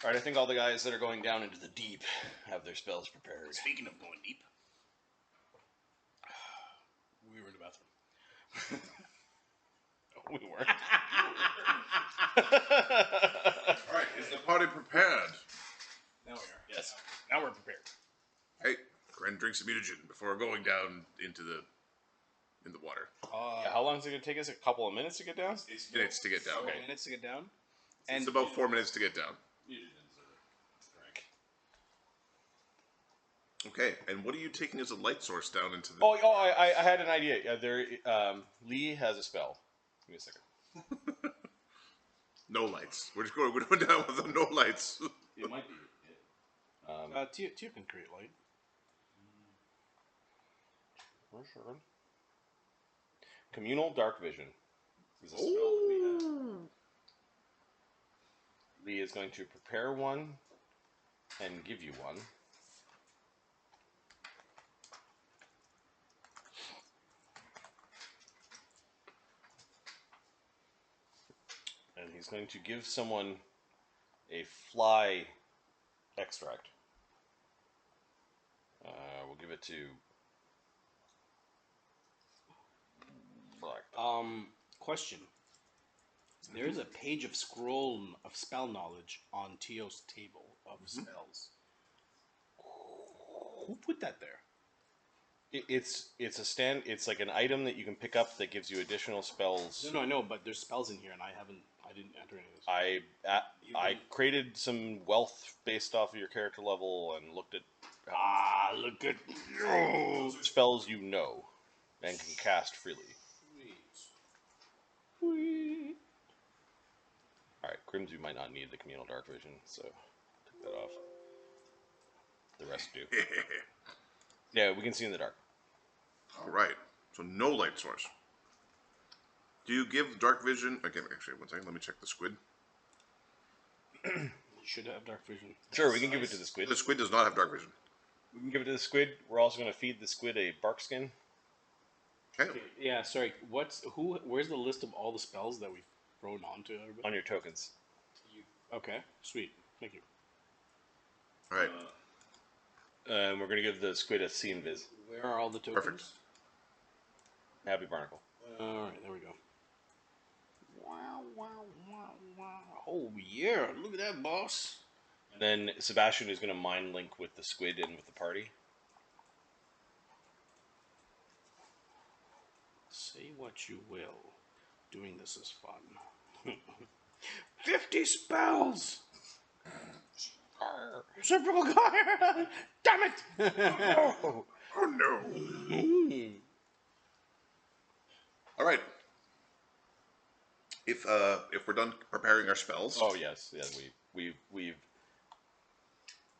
Alright, I think all the guys that are going down into the deep have their spells prepared. Speaking of going deep, we were in the bathroom. We weren't. Alright, is the party prepared? Now we are. Yes. Now we're prepared. Hey, Gren drinks a mutagen before going down into the water. Yeah, how long is it going to take us? A couple of minutes to get down? It's minutes to get down. Okay. Minutes to get down. It's about 4 minutes to get down. Okay, and what are you taking as a light source down into the... I had an idea. Lee has a spell. Give me a second. No lights. We're going down with no lights. It might be. Tia can create light. For sure. Communal dark vision is a spell that we have. Lee is going to prepare one and give you one. And he's going to give someone a fly extract. We'll give it to... Question. There's a page of scroll of spell knowledge on Tio's table of spells. Who put that there? It's it's like an item that you can pick up that gives you additional spells. No, I know, but there's spells in here, and I didn't enter any of this. I created some wealth based off of your character level and looked at Look at spells you know and can cast freely. Sweet. Alright, Grimsby might not need the communal dark vision, so take that off. The rest do. Yeah, we can see in the dark. Alright, so no light source. Do you give dark vision... Okay, actually, one second, let me check the squid. You should have dark vision. Sure, we can give it to the squid. The squid does not have dark vision. We can give it to the squid. We're also going to feed the squid a bark skin. Okay. Yeah, sorry. Where's the list of all the spells that we've thrown onto everybody? On your tokens. Okay, sweet. Thank you. Alright. We're going to give the squid a see invis. Where are all the tokens? Perfect. Happy Barnacle. Alright, there we go. Wow. Oh, yeah. Look at that, boss. And then Sebastian is going to mind link with the squid and with the party. Say what you will. Doing this is fun. 50 spells! Reciprocal guy! Damn it! Oh no! Alright. If we're done preparing our spells... Oh yes, we've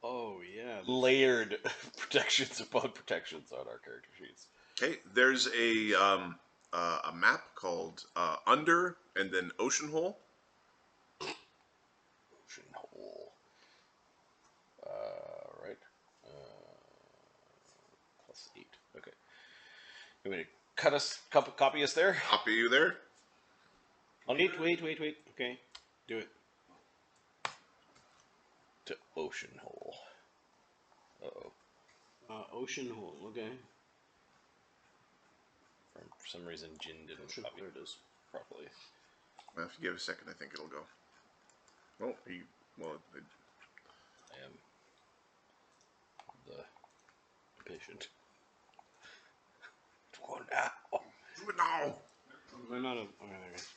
Oh yeah. layered protections upon protections on our character sheets. Okay, there's a map called Under and then Ocean Hole. Ocean hole. Right. +8. Okay. You want me to copy us there? Copy you there. Wait. Okay. Do it. To ocean hole. Uh-oh. Ocean hole, okay. For some reason, Jin didn't copy There it is. properly. Well, if you give it a second, I think it'll go. Oh, I am the patient. Go now. do it now. We're not a... Okay, there it is.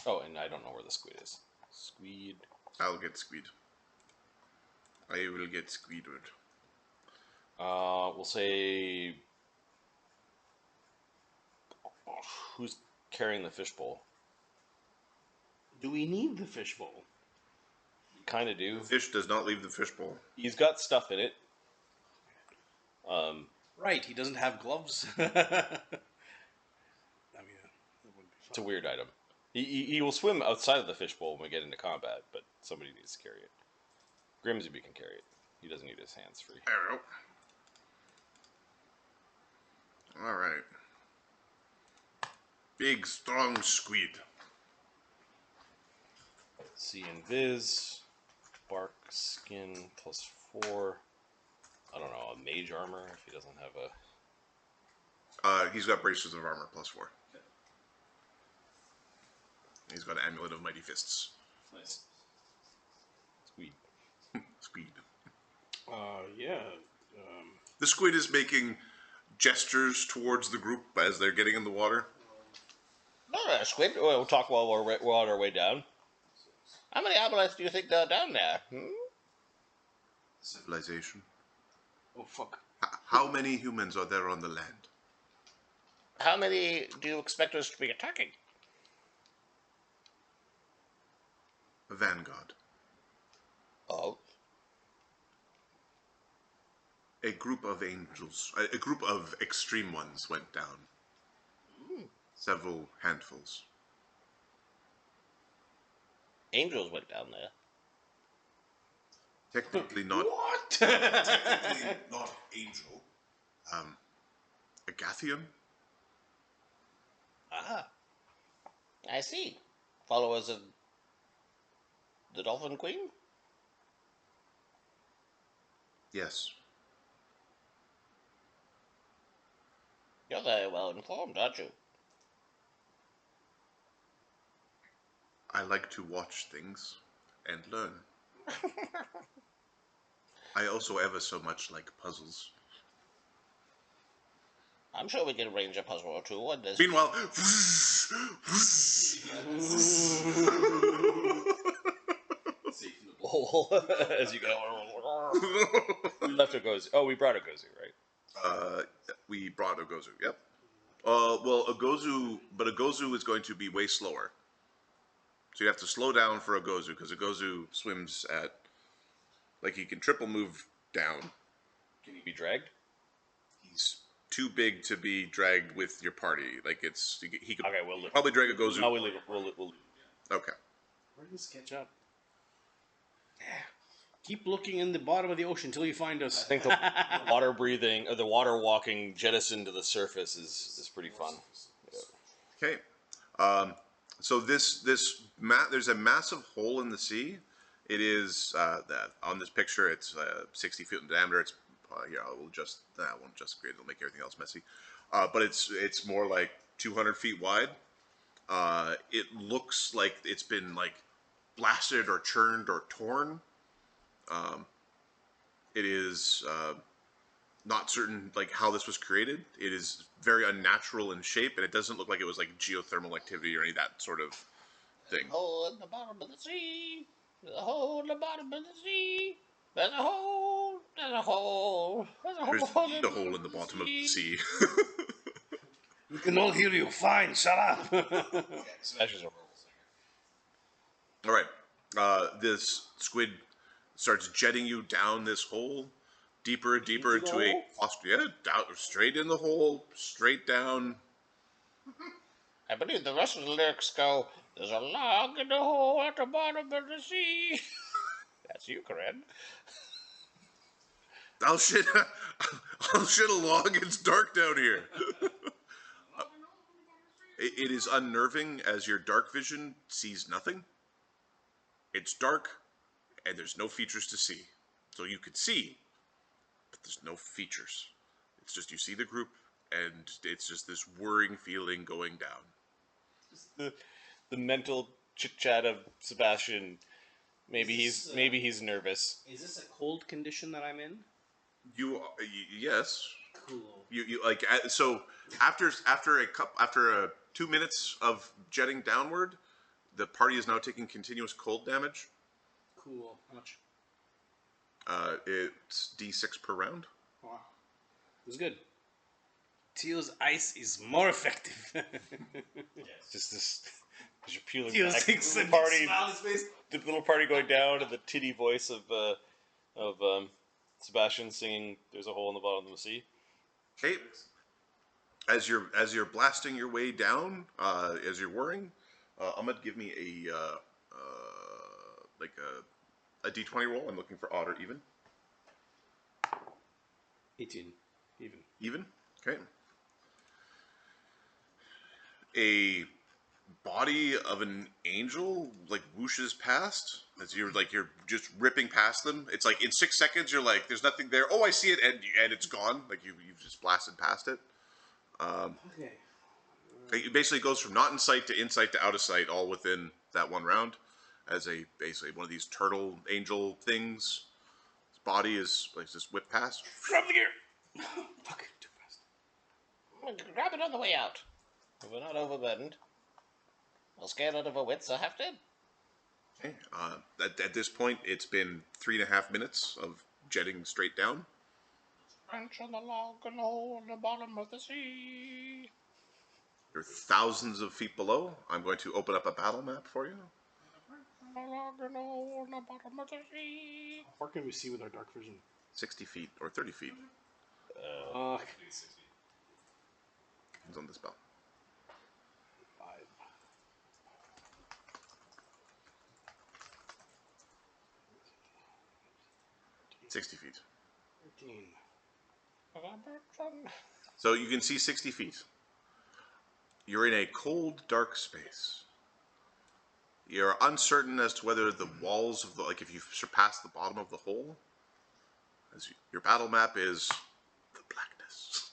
Oh, and I don't know where the squid is. Squid. I'll get squid. I will get squidward. We'll say... Who's carrying the fishbowl? Do we need the fishbowl? Kind of do. Fish does not leave the fishbowl. He's got stuff in it. Right, he doesn't have gloves. I mean, that would be fun. It's a weird item. He will swim outside of the fishbowl when we get into combat, but somebody needs to carry it. Grimsby can carry it. He doesn't need his hands free. There we go. Alright. Big, strong squid. See Invis, bark, skin, +4. I don't know, a mage armor if he doesn't have a... He's got braces of armor +4. He's got an amulet of mighty fists. Nice. Squid. Squid. Yeah. The squid is making gestures towards the group as they're getting in the water. No, Squid. We'll talk while we're on our way down. How many aboleths do you think there are down there? Civilization. Oh, fuck. How many humans are there on the land? How many do you expect us to be attacking? A vanguard. Oh. A group of angels, a group of extreme ones went down. Several handfuls. Angels went down there. Technically not. What? Technically not angel. A Gathian? Ah. I see. Followers of the Dolphin Queen? Yes. You're very well informed, aren't you? I like to watch things and learn. I also ever so much like puzzles. I'm sure we can arrange a puzzle or two on this. Meanwhile, As you go, we left Ogozu. Oh, we brought Ogozu, right? we brought Ogozu. Yep. Well, Ogozu is going to be way slower. So you have to slow down for Ogozu because Ogozu swims at, like, he can triple move down. Can he be dragged? He's too big to be dragged with your party. Like, he could Okay, we'll leave. probably drag Ogozu. No, we'll leave. We'll leave. Okay. Where does catch up? Keep looking in the bottom of the ocean until you find us. I think the water breathing, or the water walking jettison to the surface is pretty fun. Yeah. Okay. So there's a massive hole in the sea. It is that on this picture. It's 60 feet in diameter. It's we'll just that won't just create. It'll make everything else messy. But it's more like 200 feet wide. It looks like it's been like blasted or churned or torn. It is not certain like how this was created. It is very unnatural in shape, and it doesn't look like it was like geothermal activity or any of that sort of thing. Hole in the bottom of the sea. There's a hole in the bottom of the sea. There's a hole. There's a hole. There's a There's hole. indeed a hole in the bottom of the sea. We can all hear you. Fine, shut up. Smashes a hole. All right. This squid starts jetting you down this hole, deeper and deeper Into the into a hole? down, straight in the hole, straight down. I believe the rest of the lyrics go, there's a log in the hole at the bottom of the sea. That's you, Corinne. I'll shit. I'll shit a log. It's dark down here. It is unnerving as your dark vision sees nothing. It's dark, and there's no features to see. So you could see, but there's no features. It's just you see the group, and it's just this worrying feeling going down. The mental chit chat of Sebastian. Maybe he's nervous. Is this a cold condition that I'm in? Yes. Cool. You like so after 2 minutes of jetting downward, the party is now taking continuous cold damage. Cool. How much? It's D6 per round. Wow. It was good. Teal's ice is more effective. It's just this. As you're peeling Teal back, takes the a little party, smile on his face. the little party going down, and the titty voice of Sebastian singing "There's a hole in the bottom of the sea." Okay. As you're blasting your way down, as you're whirring, Ahmed, give me a D20 roll. I'm looking for odd or even. 18. Even. Even? Okay. A body of an angel like whooshes past as you're just ripping past them. It's like in 6 seconds you're like, there's nothing there. Oh, I see it, and it's gone. Like you've just blasted past it. Okay. It basically goes from not in sight to out of sight, all within that one round. As basically one of these turtle angel things. His body is like just whipped past. Grab the gear. Fuck, too fast. Grab it on the way out. If we're not overburdened, we'll scale out of our wits, I have to. Okay. At this point, it's been 3.5 minutes of jetting straight down. Branch on the log and hole in the bottom of the sea. You're thousands of feet below. I'm going to open up a battle map for you. On the log and hole in the bottom of the sea. How far can we see with our dark vision? 60 feet or 30 feet. Fuck. Depends on the spell. 5. 60 feet. 13. So you can see 60 feet. You're in a cold, dark space. You're uncertain as to whether the walls of the, like if you've surpassed the bottom of the hole. As your battle map is the blackness.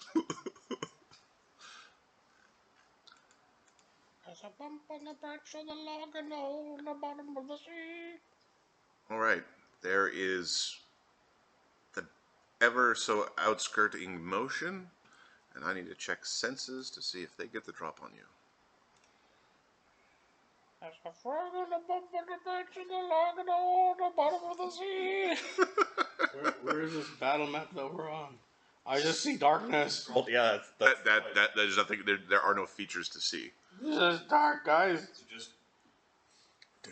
There's a bump on the branch of the log and a hole in the bottom of the sea. All right, there is the ever so outskirting motion, and I need to check senses to see if they get the drop on you. There's a frog on the bump on the branch of the log and a hole in the bottom of the sea. Where is this battle map that we're on? I just see darkness. Well, yeah, There's nothing. There are no features to see. This is dark, guys. It's just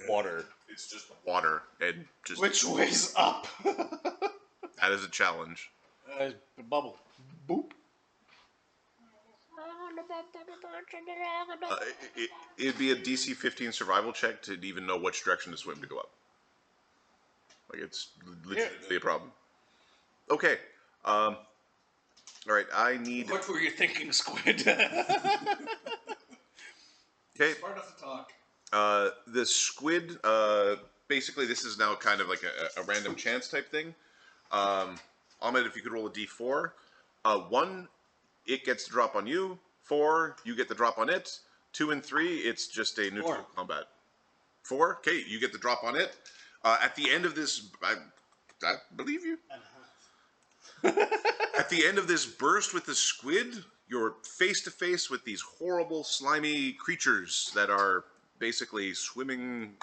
water. It's just water and just. Which way's up? That is a challenge. Bubble. Boop. It'd be a DC 15 survival check to even know which direction to swim to go up. Like it's legitimately a problem. Okay. All right. I need. What were you thinking, Squid? Okay. Smart enough to talk. The squid. Basically, this is now kind of like a random chance type thing. Ahmed, if you could roll a d4. 1, it gets to drop on you. 4, you get the drop on it. 2 and 3, it's just a neutral combat. 4, okay, you get the drop on it. At the end of this, I believe you. At the end of this burst with the squid, you're face to face with these horrible, slimy creatures that are basically swimming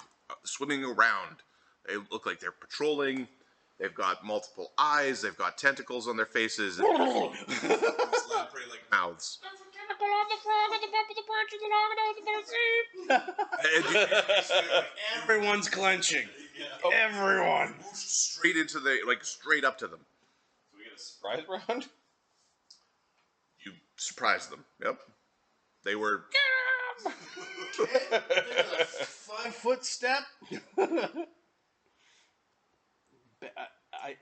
around. They look like they're patrolling. They've got multiple eyes. They've got tentacles on their faces. And lamprey like mouths. There's a tentacle on the frog on the bump of the branch of the log and the sea. Everyone's clenching. Everyone. Straight into straight up to them. So we get a surprise round? You surprise them. Yep. They were. Get 'em! 5-foot step. I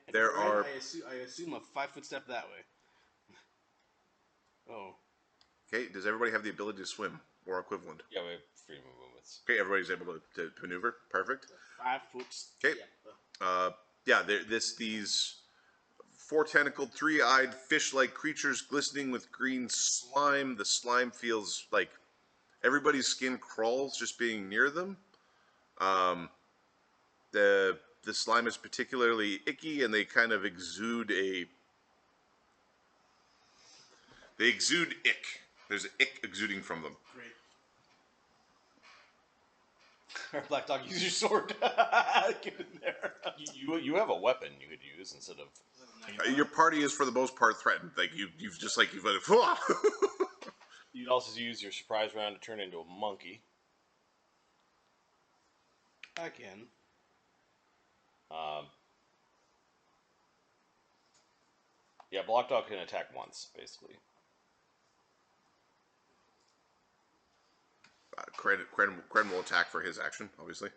assume a 5-foot step that way. Oh. Okay, does everybody have the ability to swim or equivalent? Yeah, we have free movements. Okay, everybody's able to maneuver. Perfect. 5-foot step. Okay. Yeah, these 4-tentacled, 3-eyed, fish-like creatures glistening with green slime. The slime feels like everybody's skin crawls just being near them. The slime is particularly icky, and they kind of exude They exude ick. There's an ick exuding from them. Great. Black Dog, use your sword. Get in there. You have a weapon you could use instead of. Your party is for the most part threatened. Like you've You'd also use your surprise round to turn into a monkey. I can. Yeah, Block Dog can attack once, basically. Kren will attack for his action, obviously.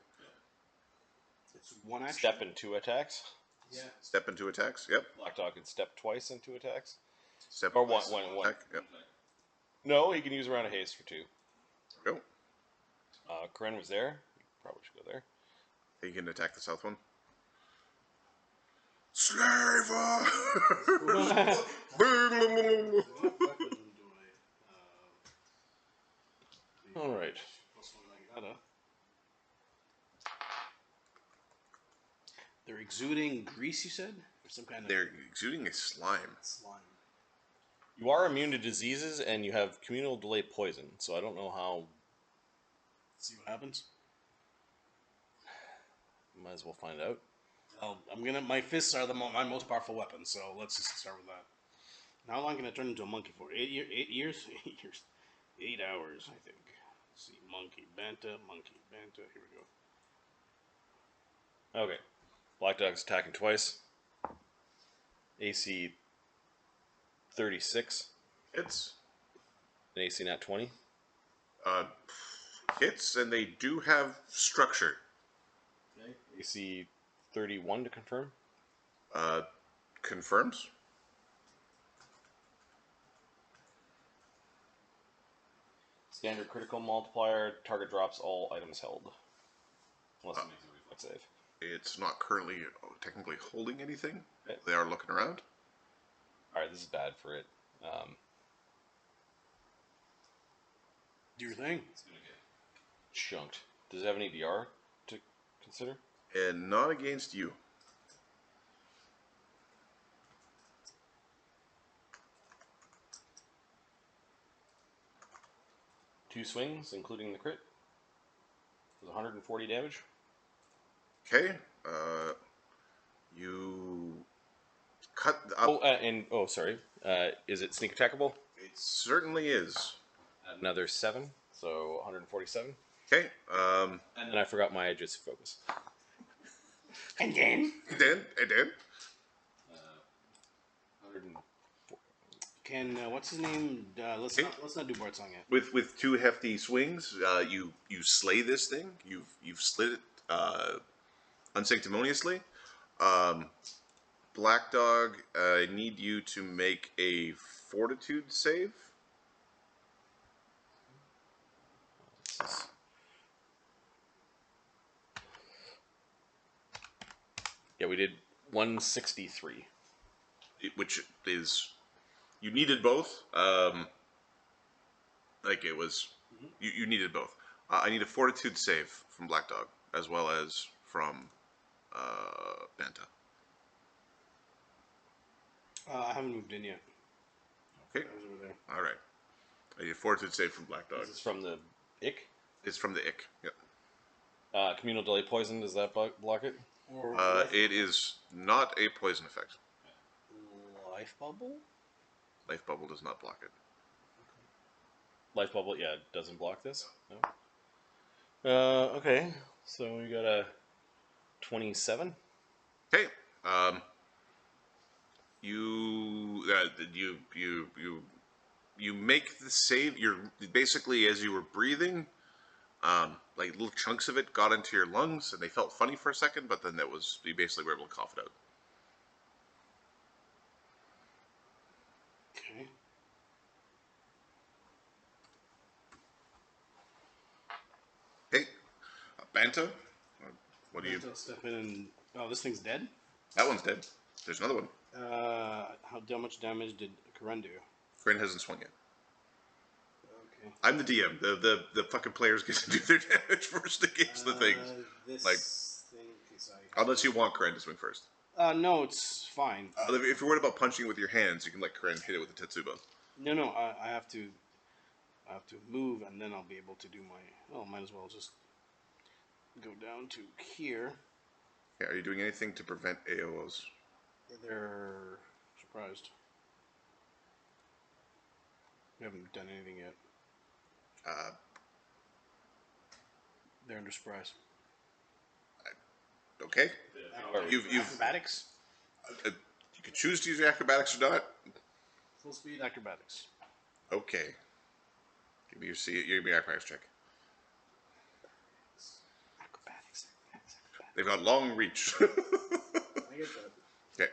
It's one action. Step in 2 attacks. Yeah. Step into attacks. Yep. Block Dog can step twice in 2 attacks. Step Or twice. one. Attack. Yep. No, he can use a round of haste for 2. Go. Karen was there. Probably should go there. You can attack the south one. Slaver! All right. They're exuding grease, you said? Or some kind of They're exuding a slime. slime. You are immune to diseases, and you have communal delay poison. So I don't know how. See what happens. Might as well find out. My fists are my most powerful weapon, so let's just start with that. Now how long can I turn into a monkey for? 8 years? 8 years? 8 years. 8 hours, I think. Let's see, monkey, Banta. Here we go. Okay. Black Dog's attacking twice. AC 36. Hits. An AC nat 20. Hits, and they do have structure. Okay. AC 31 to confirm. Confirms. Standard critical multiplier. Target drops all items held. Unless it makes a reflex save. It's not currently technically holding anything. Okay. They are looking around. Alright, this is bad for it. Do your thing. It's gonna get chunked. Does it have any DR to consider? And not against you. Two swings, including the crit. It was 140 damage. Okay. You cut up. Sorry. Is it sneak attackable? It certainly is. Another 7, so 147. Okay. And then I forgot my Jetsam focus. And then? And then. 104. Can what's his name? Let's not do Bart song yet. With two hefty swings, you slay this thing. You've slit it unsanctimoniously. Black Dog, I need you to make a fortitude save. Yeah, we did 163. Which is, you needed both. Like it was, you needed both. I need a fortitude save from Black Dog as well as from Banta. I haven't moved in yet. Okay. I was over there. All right. I need a fortitude save from Black Dog. This is from the ick. It's from the ick. Yep. Communal delay poison, does that block it? Or It is not a poison effect. life bubble? Life bubble does not block it. Life bubble, yeah, it doesn't block this. No. Okay, so we got a 27. Okay. You make the save. You're basically, as you were breathing, like little chunks of it got into your lungs, and they felt funny for a second, but then you basically were able to cough it out. Okay. Hey, Banta, what do you? Step in and this thing's dead. That one's dead. There's another one. How much damage did Karen do? Corinne hasn't swung yet. Okay. I'm the DM. The fucking players get to do their damage first against the things. This Like- thing is Unless you want Corinne to swing first. no, it's fine. If you're worried about punching with your hands, you can let Corinne hit it with the Tetsuba. No, I have to move, and then I'll be able to do my. Oh, might as well just go down to here. Yeah, are you doing anything to prevent AOs? They're surprised. We haven't done anything yet. They're under surprise. Okay. You've Acrobatics? you can choose to use your acrobatics or not. Full speed acrobatics. Okay. Give me your acrobatics check. Acrobatics. They've got long reach. I get that. Okay.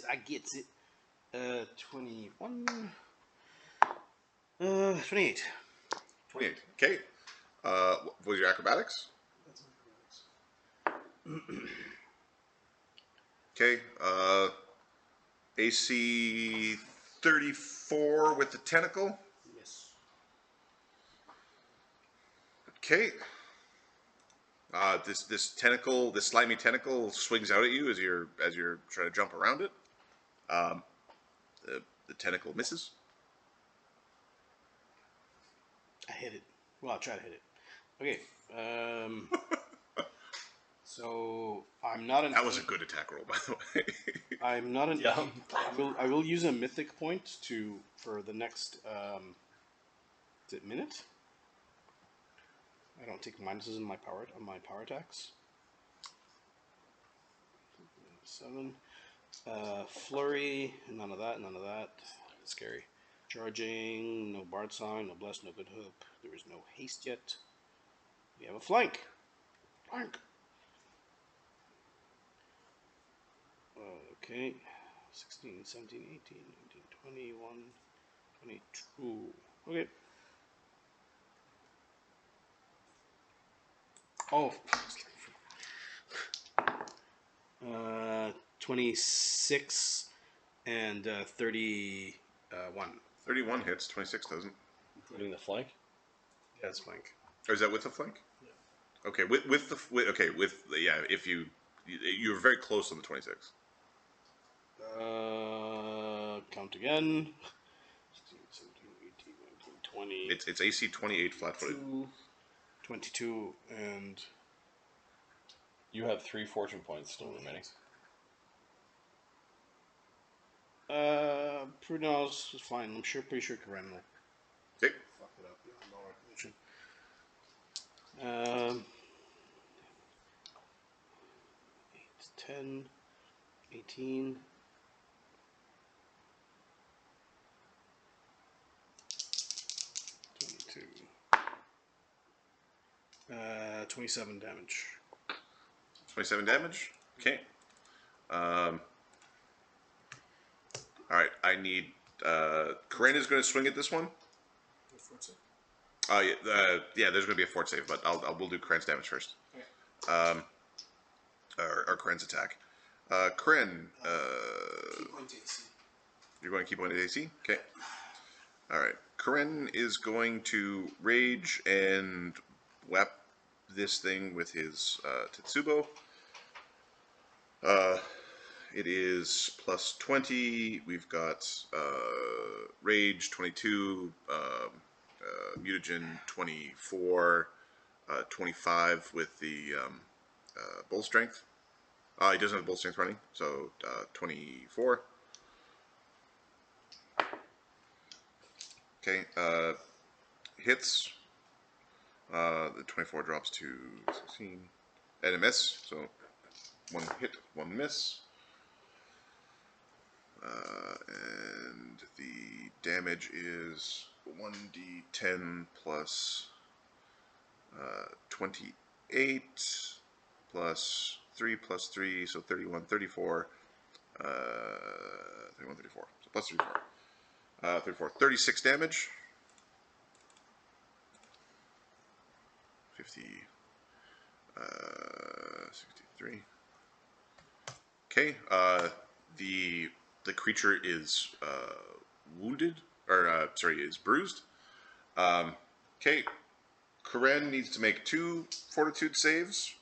I gets it. 21. 28. 28. Okay. What was acrobatics. Okay. AC 34 with the tentacle. Yes. Okay. This tentacle, this slimy tentacle, swings out at you as you're trying to jump around it. The tentacle misses. I hit it. Well, I'll try to hit it. Okay. So I'm not an. That was a good attack roll, by the way. I'm not an. Yeah. I will use a mythic point for the next. Is it minute? I don't take minuses on my power attacks. 7. Flurry. None of that. None of that. Scary. Charging. No bard sign. No bless. No good hope. There is no haste yet. We have a flank. Flank. Okay. 16, 17, 18, 19, 21, 22. Okay. Oh. 26 and 31. 31 hits, 26 doesn't. Including the flank? Yeah, that's flank. Or is that with the flank? Yeah. Okay, if you're very close on the 26. Count again. 16, 17, 18, 19, 20. It's AC 28 flat-footed. 22 and You have 3 fortune points still remaining. Prudence is fine. I'm pretty sure Karen will Okay. fuck it up beyond all recognition. 8, 10, 18. 22. 27 damage. 27 damage. Okay. All right. I need. Corinne is going to swing at this one. Yeah. There's going to be a fort save, but we'll do Corinne's damage first. Okay. Or Corinne's attack. Corinne. Keep going to AC. You're going to keep on at AC. Okay. All right. Corinne is going to rage and whap this thing with his Tetsubo. It is plus 20. We've got rage 22, mutagen 24, 25 with the bull strength. He doesn't have bull strength running, so 24. Okay, hits. The 24 drops to 16. And a miss, so 1 hit, 1 miss. And the damage is 1d10 plus 28 plus 3, so 31, 34. 31, 34. So plus 34. 34. 36 damage. 50. 63. Okay. The creature is wounded, or is bruised. Okay. Karen needs to make 2 fortitude saves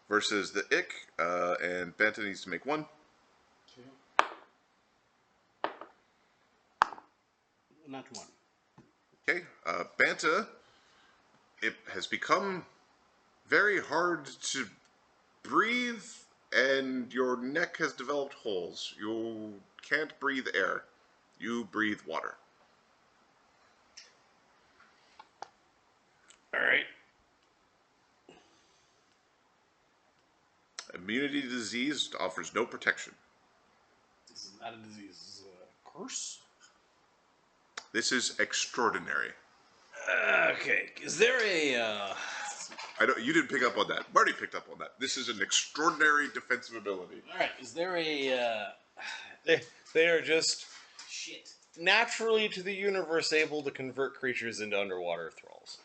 versus the Ick, and Banta needs to make 1. Not 1. Okay. Banta, it has become very hard to breathe, and your neck has developed holes. You can't breathe air. You breathe water. Alright. Immunity to disease offers no protection. This is not a disease. This is a curse. This is extraordinary. Okay. Is there a... You didn't pick up on that. Marty picked up on that. This is an extraordinary defensive ability. Alright, is there a... They are just Shit. naturally to the universe able to convert creatures into underwater thralls.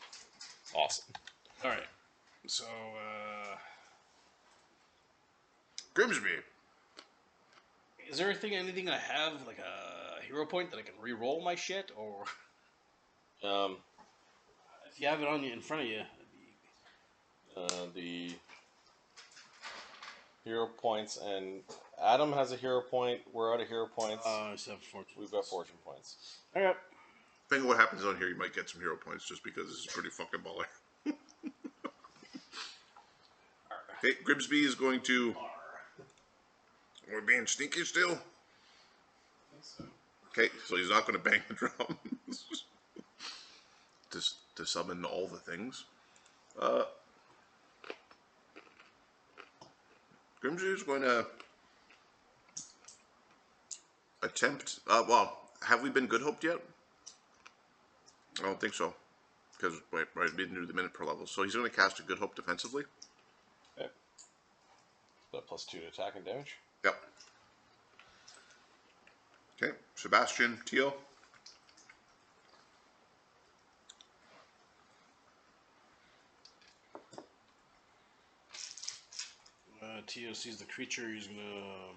Awesome. Alright. So, Grimsby. is there anything I have, like a hero point that I can re-roll my shit? Or Um, if you have it on you in front of you, the hero points, and Adam has a hero point. We're out of hero points. I just have fortune. We've got fortune points. Okay. Depending on what happens on here, you might get some hero points just because this is pretty fucking baller. Okay, Grimsby is going to. We're being sneaky still. Okay, so he's not going to bang the drums to summon all the things. Grimsby is going to attempt. Well, have we been good hoped yet? I don't think so, because right, we didn't do the minute per level. So he's going to cast a good hope defensively. Okay. That +2 to attack and damage. Yep. Okay, Sebastian, Teal. Tio sees the creature. He's gonna.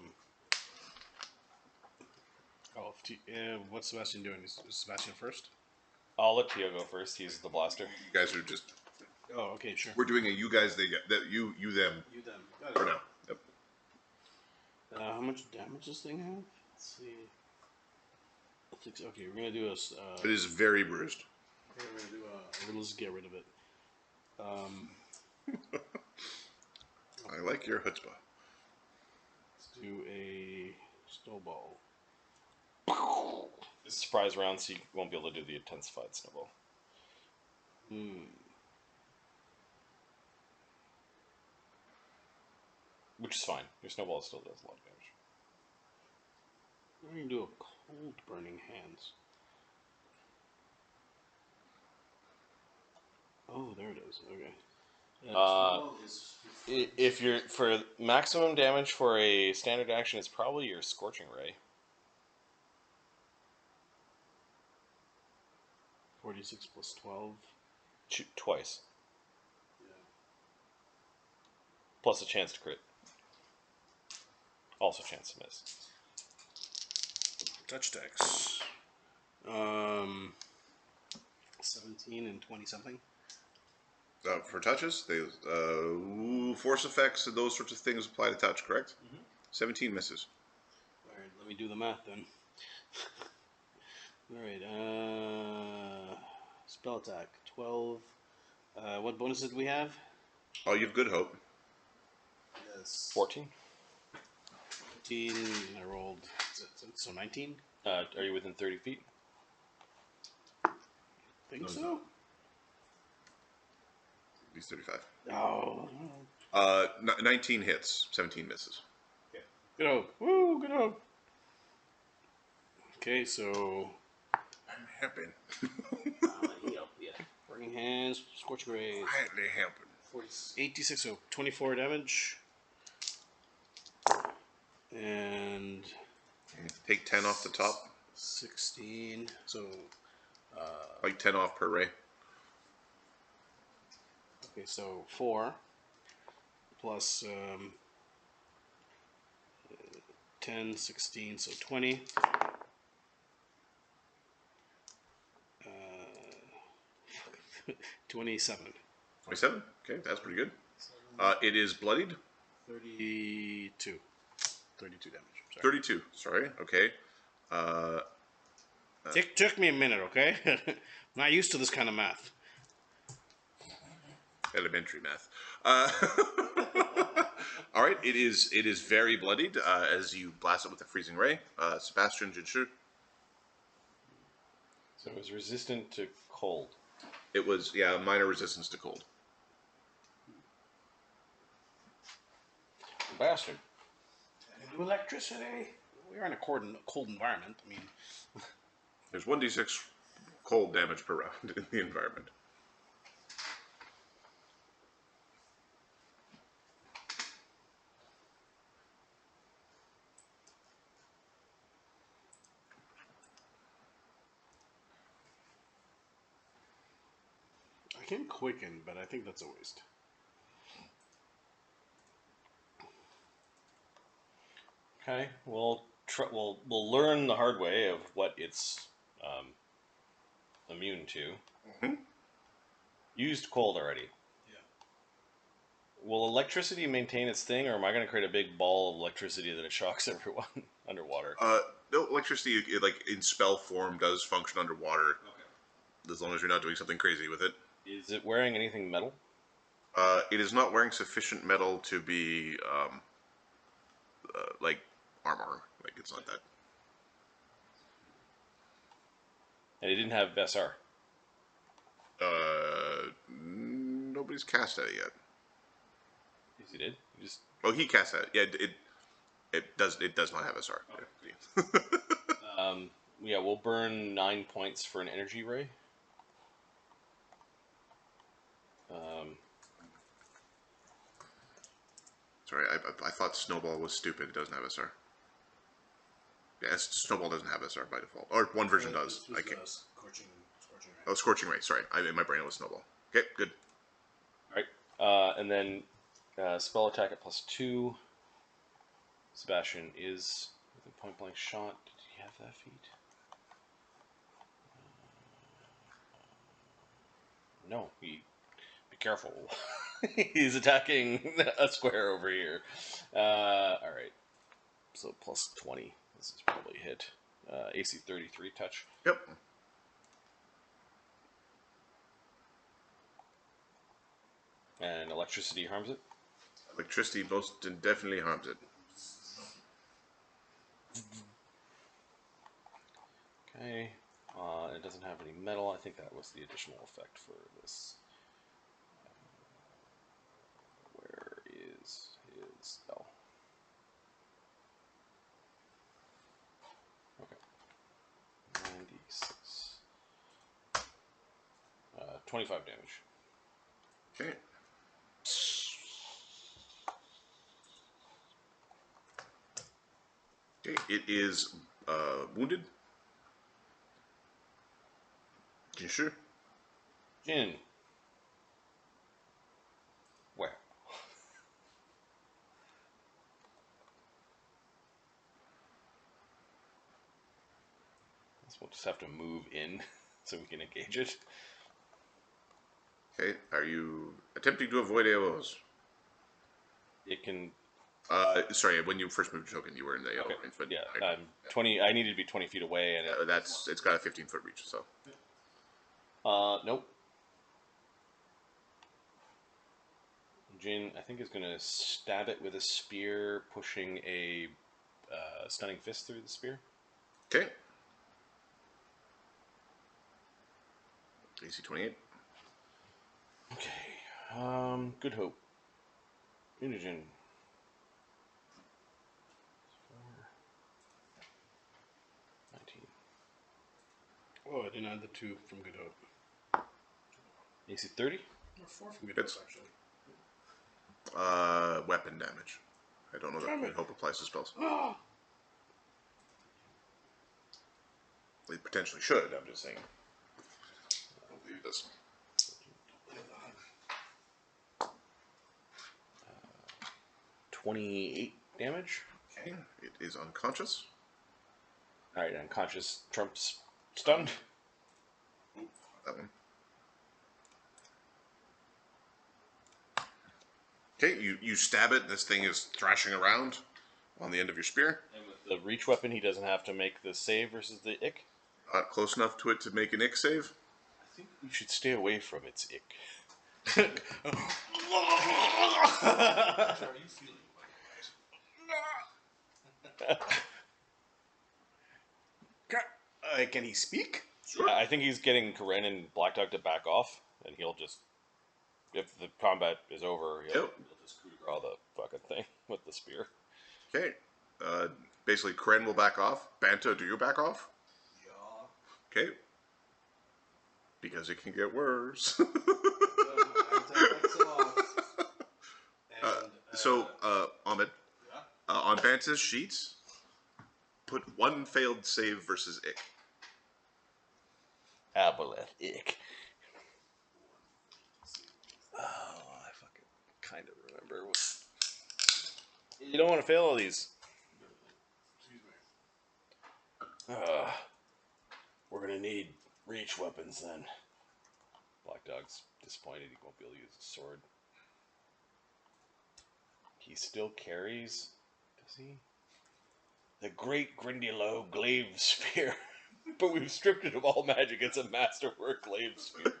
What's Sebastian doing? Is Sebastian first? I'll let Tio go first. He's the blaster. You guys are just. Oh, okay, sure. We're doing a you guys, they get that you them You them. for now. Yep. How much damage does this thing have? Let's see. Okay, we're gonna do a. It is very bruised. We're gonna do a. Let's get rid of it. I like your chutzpah. Let's do a snowball. It's a surprise round, so you won't be able to do the intensified snowball. Which is fine. Your snowball still does a lot of damage. We're gonna do a cold burning hands. Oh, there it is. Okay. If you're for maximum damage for a standard action, it's probably your scorching ray. 46 plus 12. Shoot twice, Yeah. plus a chance to crit. Also, chance to miss. Touch decks. 17 and 20 something. For touches, they force effects and those sorts of things apply to touch. Correct. 17 misses. All right, let me do the math then. All right. Spell attack 12. What bonuses do we have? Oh, you've good hope. Yes. 14. 15. I rolled. So 19. Are you within 30 feet? Think so. He's 35. Oh. 19 hits, 17 misses. Okay. Good hope. Woo, good hope. Okay, so. I'm helping. Burning hands, scorching rays. Quietly helping. 86, so 24 damage. And. Take 10 off the top. 16. So. Like 10 off per ray. Okay, so 4 plus 10, 16, so 20. 27. 27? Okay, that's pretty good. It is bloodied. 32. 32 damage. Sorry. 32, sorry. Okay. Took me a minute, okay? I'm not used to this kind of math. Elementary math. All right, it is very bloodied as you blast it with a freezing ray. Sebastian Jinshi. So it was resistant to cold. It was, yeah, minor resistance to cold. Bastard. Do electricity. We are in a cold environment. I mean, There's 1d6 cold damage per round in the environment. I can quicken, but I think that's a waste. Okay, we'll learn the hard way of what it's immune to. Mhm. Used cold already. Yeah. Will electricity maintain its thing, or am I going to create a big ball of electricity that it shocks everyone underwater? No, electricity, like in spell form, does function underwater Okay. as long as you're not doing something crazy with it. Is it wearing anything metal? It is not wearing sufficient metal to be like armor. Like it's not that. And it didn't have SR. Nobody's cast at it yet. Yes, he did. He just Oh, he cast at it. Yeah, it does not have SR. Okay. Yeah, we'll burn 9 points for an energy ray. Sorry, I thought Snowball was stupid. It doesn't have SR. Yeah, Snowball doesn't have SR by default. Or one version does. This was, I can't. scorching ray. Oh, Scorching Ray. Sorry, in my brain it was Snowball. Okay, good. All right. And then spell attack at +2. Sebastian is with a point blank shot. Did he have that feat? No, he. Be careful. He's attacking a square over here. All right. So +20. This is probably hit. AC 33 touch. Yep. And electricity harms it. Electricity most definitely harms it. Okay. It doesn't have any metal. I think that was the additional effect for this. Where is his spell? Okay. 96. 25 damage. Okay. Okay, it is wounded. You sure? Jin. Where? We'll just have to move in so we can engage it. Okay, are you attempting to avoid AOs? It can. Sorry, when you first moved your token, you were in the AO range, but Yeah, 20. I needed to be 20 feet away, and it's got a 15-foot reach. So nope. Jin, I think, is going to stab it with a spear, pushing a stunning fist through the spear. okay, AC 28. Okay. Good hope. Unijin. 19. Oh, I didn't add the 2 from Good Hope. AC 30. Or 4 from Good It's- Hope, actually. Weapon damage. I don't know that Good Hope applies to spells. It potentially should. I'm just saying. I don't believe this. 28 damage. Okay, it is unconscious. All right, unconscious trumps stunned. That one. Okay, you stab it. This thing is thrashing around on the end of your spear. And with the reach weapon, he doesn't have to make the save versus the ick. Not close enough to it to make an ick save. I think you should stay away from its ick. How are you feeling? Can he speak? Yeah, I think he's getting Karen and Black Dog to back off, and he'll just, if the combat is over, he'll just coup de grace the fucking thing with the spear. Okay. Basically, Kren will back off. Banta, do you back off? Yeah. Okay. Because it can get worse. So, Ahmed, Yeah? on Banta's sheets, put one failed save versus ick. Aboleth ick. Oh, I fucking kind of remember. You don't want to fail all these. We're gonna need reach weapons then. Black Dog's disappointed he won't be able to use his sword. He still carries, does he? The Great Grindylow Glaive Spear. But we've stripped it of all magic. It's a masterwork glaive spear.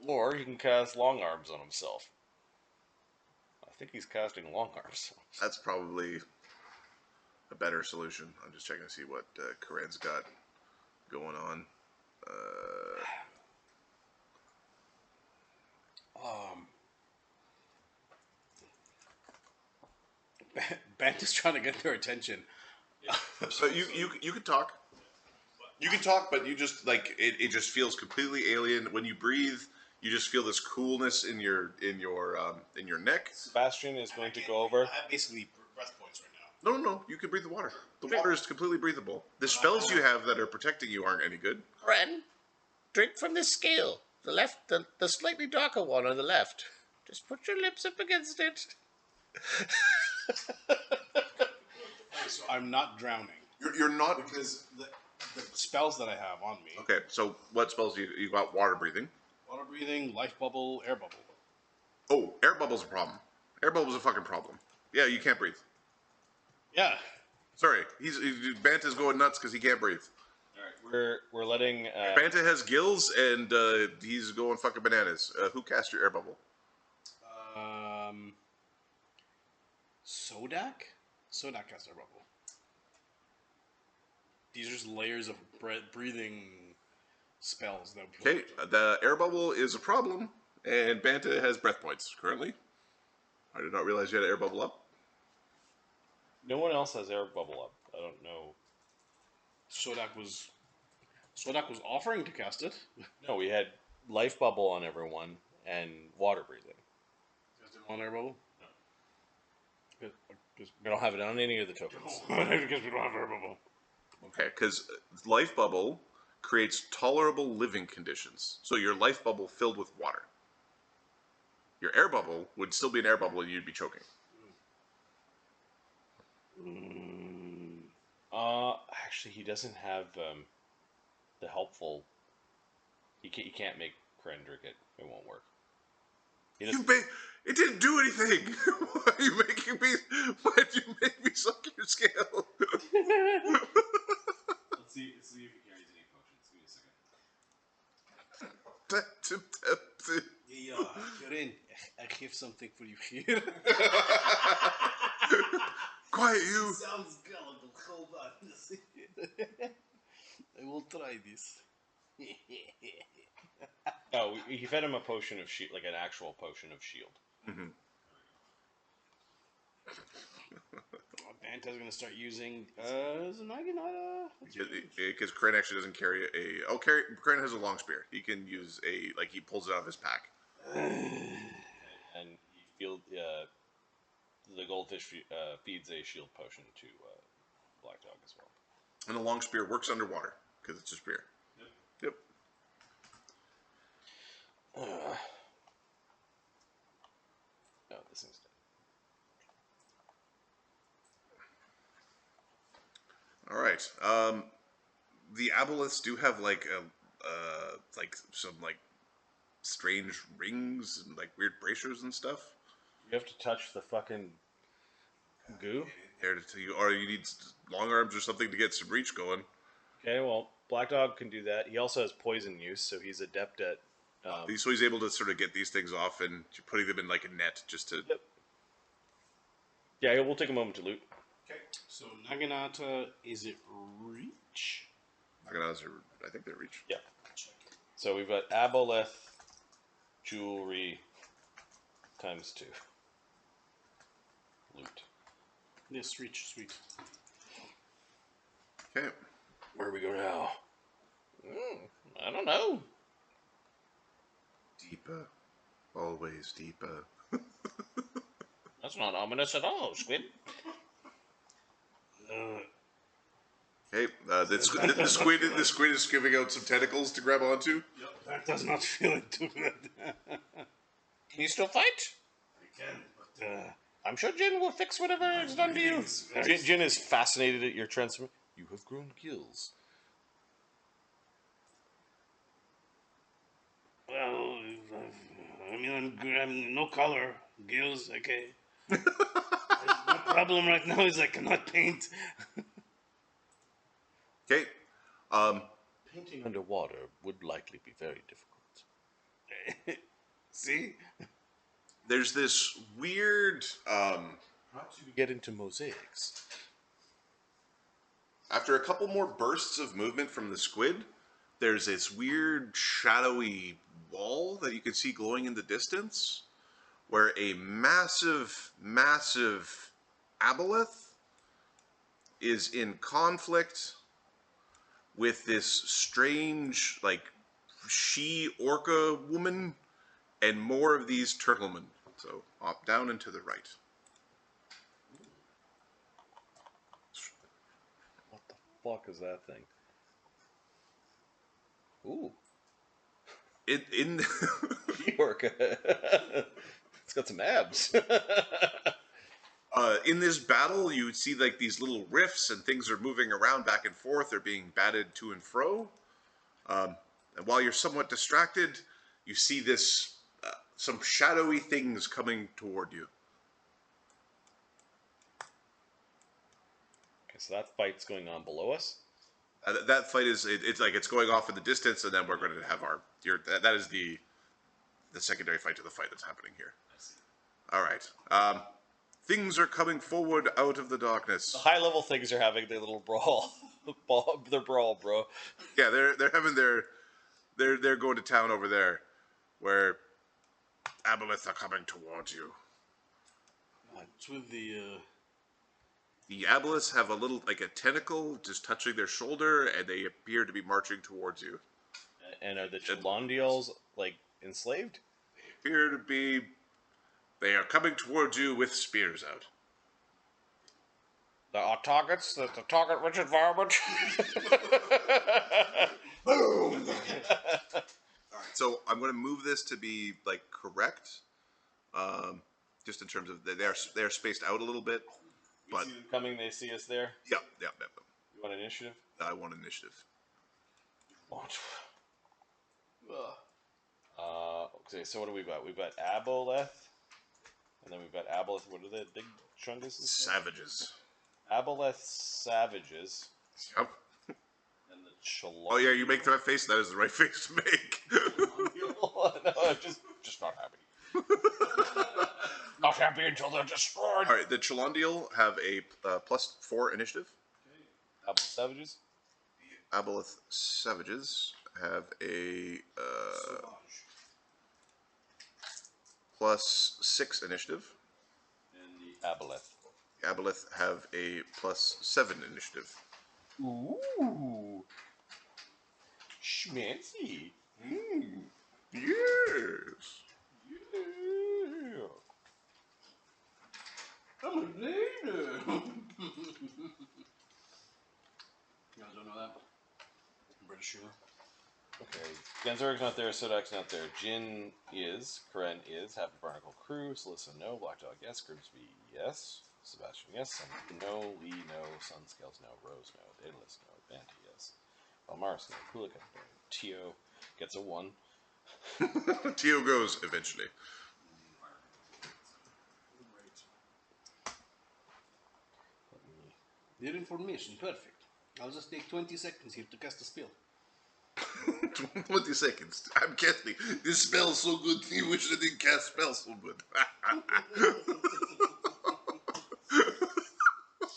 Or he can cast long arms on himself. I think he's casting long arms. That's probably a better solution. I'm just checking to see what Karen's got going on. Banta's trying to get their attention. So you can talk. You can talk, but you just like it just feels completely alien. When you breathe, you just feel this coolness in your neck. Sebastian is going to go over. I have basically breath points right now. No, you can breathe the water. The water is completely breathable. The spells you have that are protecting you aren't any good. Ren, drink from this scale. The slightly darker one on the left. Just put your lips up against it. So I'm not drowning You're not. because the spells that I have on me: Okay, so what spells you got? Water breathing. water breathing, life bubble, air bubble. Oh, air bubble's a problem. Air bubble's a fucking problem. Yeah, you can't breathe. Yeah. Sorry, Banta's going nuts because he can't breathe. Alright, we're letting. Banta has gills and he's going fucking bananas. Who cast your air bubble? Sodak? Sodak cast air bubble. These are just layers of breathing spells. That Okay, the air bubble is a problem, and Banta has breath points currently. I did not realize you had an air bubble up. No one else has air bubble up. I don't know. Sodak was offering to cast it. No, we had life bubble on everyone and water breathing. You guys didn't want air bubble? We don't have it on any of the tokens. Because we don't have air bubble. Okay, because life bubble creates tolerable living conditions. So your life bubble filled with water. Your air bubble would still be an air bubble and you'd be choking. Actually, he doesn't have the helpful. He can't make Kren drink it. It won't work. It didn't do anything. Why are you making me? Why'd you make me suck your scale? Let's see if he carries any potions. Give me a second. Ja, Karen, I have something for you here. Quiet, you. Sounds gullible. Hold on. I will try this. Oh, he fed him a potion of shield, like an actual potion of shield. Mm-hmm. Banta's gonna start using Naginata. Because Kren actually doesn't carry a. Kren has a long spear. He can use he pulls it out of his pack. And he field the goldfish feeds a shield potion to Black Dog as well. And the long spear works underwater because it's a spear. Yep. No, this thing's dead. All right. The aboleths do have like some strange rings and like weird bracers and stuff. You have to touch the fucking goo. There to you, or you need long arms or something to get some reach going. Okay, well, Black Dog can do that. He also has poison use, so he's adept at. So he's able to sort of get these things off and putting them in like a net just to. Yep. Yeah, we'll take a moment to loot. Okay. So Naginata, is it reach? I think they're reach. Yeah. So we've got aboleth jewelry times 2. Loot. Yes, reach, sweet. Okay. Where do we go now? I don't know. Deeper. Always deeper. That's not ominous at all, Squid. Okay, the squid is giving out some tentacles to grab onto. Yep, that does not feel too good. Can you still fight? I can, but I'm sure Jin will fix whatever is done to you. Jin is fascinated at your transformation. You have grown gills. Well, I'm no color. Gills, okay. My problem right now is I cannot paint. Okay. Painting underwater would likely be very difficult. See? There's this weird. Perhaps you could get into mosaics. After a couple more bursts of movement from the squid, there's this weird shadowy wall that you can see glowing in the distance, where a massive, massive aboleth is in conflict with this strange, like, she-orca woman and more of these turtlemen. So, up, down, and to the right. What the fuck is that thing? Ooh. In Orca. It's got some abs. in this battle, you see like these little rifts and things are moving around back and forth. They're being batted to and fro. And while you're somewhat distracted, you see this some shadowy things coming toward you. Okay, so that fight's going on below us. That fight is it's like it's going off in the distance, and then we're going to have that is the secondary fight to the fight that's happening here. I see. All right. Things are coming forward out of the darkness. The high level things are having their little brawl. Their brawl, bro. Yeah, they're having they're going to town over there, where aboleths are coming towards you. What's with the The aboleths have a little like a tentacle just touching their shoulder, and they appear to be marching towards you. And are the Cholondials like enslaved? Appear to be. They are coming towards you with spears out. There are targets. The target-rich environment. Boom! So I'm going to move this to be like correct, just in terms of they're spaced out a little bit. We But see them coming, they see us there. yeah. You want initiative? I want initiative. What? Okay, so what do we got? We've got aboleth, and then we've got aboleth. What are the big chunguses? Savages. Aboleth savages. Yep. And the Cholondial. Oh yeah, you make that face. That is the right face to make. No, I'm just not happy. Not happy until they're destroyed. All right, the Cholondial have a +4 initiative. Aboleth savages. Aboleth Savages have a +6 initiative. And the aboleth. Aboleth have a +7 initiative. Ooh. Schmancy. Yes. Yeah. I'm a leader. You guys don't know that? British humor. Okay, Genzorg's not there, Sodak's not there. Jin is, Karen is, Half a Barnacle Crew, Celissa no, Black Dog yes, Grimsby yes, Sebastian yes, Sun no, Lee no, Sunscales no, Rose no, Daedalus no, Banta yes, Valmaris no, Kulika no, Tio gets a 1. Tio goes eventually. Their information, perfect. I'll just take 20 seconds here to cast a spell. 20 seconds. I'm casting. This spell's so good. You wish I didn't cast spells so good.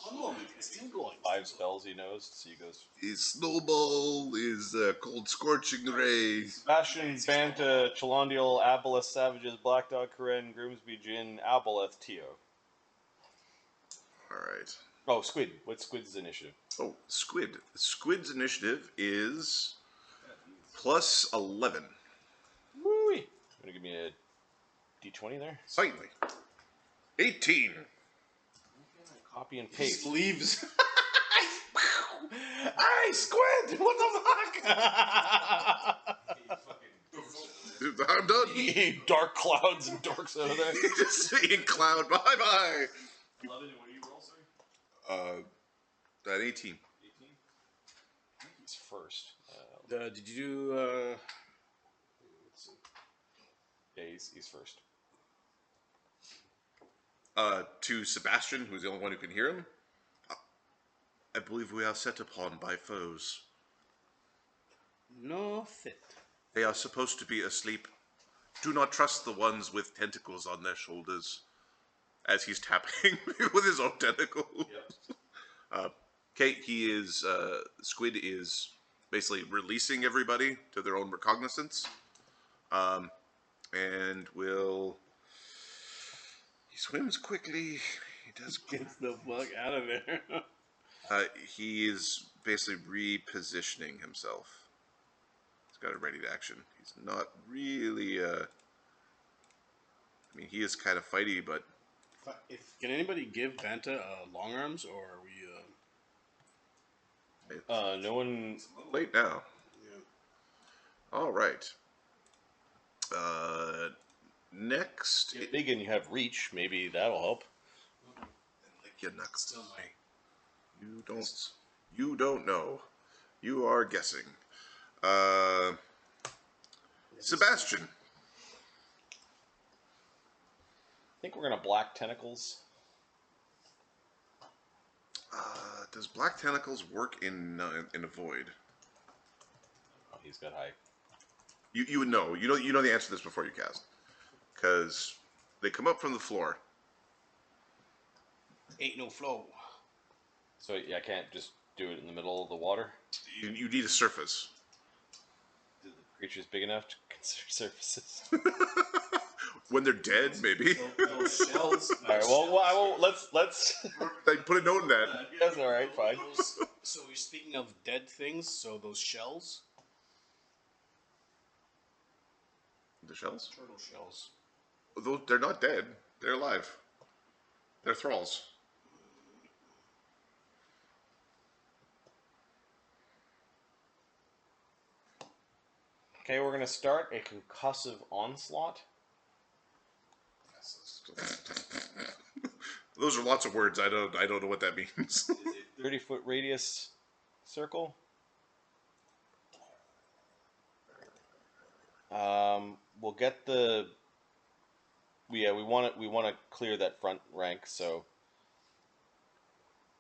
One moment, it's still going. 5 spells he knows, so he goes. His snowball is cold scorching ray. Sebastian, Banta, Cholondial, Aboleth, Savages, Black Dog, Karen, Grimsby, Jin, Aboleth, Tio. Alright. Oh, Squid. What's Squid's initiative? Oh, Squid. Squid's initiative is +11. Woo-wee. You want to give me a D20 there? Certainly. 18. Copy and paste. Leaves. Hey, Squid! What the fuck? I'm done. Dark clouds and dorks out of there. Just seeing cloud. Bye bye. 11, and what do you roll, sorry? That 18. 18? He's first. Did you do? Let's see. Yeah, he's first. To Sebastian, who's the only one who can hear him. I believe we are set upon by foes. No fit. They are supposed to be asleep. Do not trust the ones with tentacles on their shoulders. As he's tapping with his own tentacles. Yep. Okay, Squid is basically releasing everybody to their own recognizance. And he swims quickly. He does. Gets the fuck out of there. He is basically repositioning himself. He's got a ready to action. He's not really. I mean, he is kind of fighty, but. Can anybody give Banta long arms, or are we? No one. It's a little late now. Yeah. All right. Next. Get big and you have reach. Maybe that'll help. Lick your knuckles. Still my. You don't know. You are guessing. Sebastian. I think we're gonna black tentacles. Does black tentacles work in a void? Oh, he's got high. You would know. You know the answer to this before you cast, because they come up from the floor. Ain't no flow. So yeah, I can't just do it in the middle of the water. You need a surface. The creature's big enough to consider surfaces. When they're dead, maybe. Those shells. All right. Well, I won't. Let's. Like, put a note in that. That's all right. Fine. So you're speaking of dead things. So those shells, The shells? turtle shells. They're not dead. They're alive. They're thralls. Okay, we're gonna start a concussive onslaught. Those are lots of words. I don't know what that means. 30-foot radius circle. We'll get the. Yeah, we want to clear that front rank. So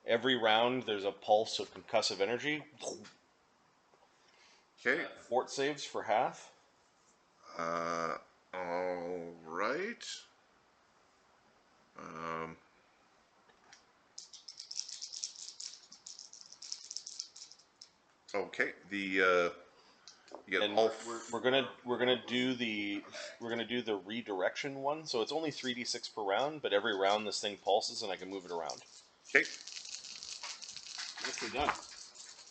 every round there's a pulse of concussive energy. Okay. Fort saves for half. All right. Okay. You get And all. we're gonna do the redirection one. So it's only 3d6 per round, but every round this thing pulses and I can move it around. Okay. Nicely done.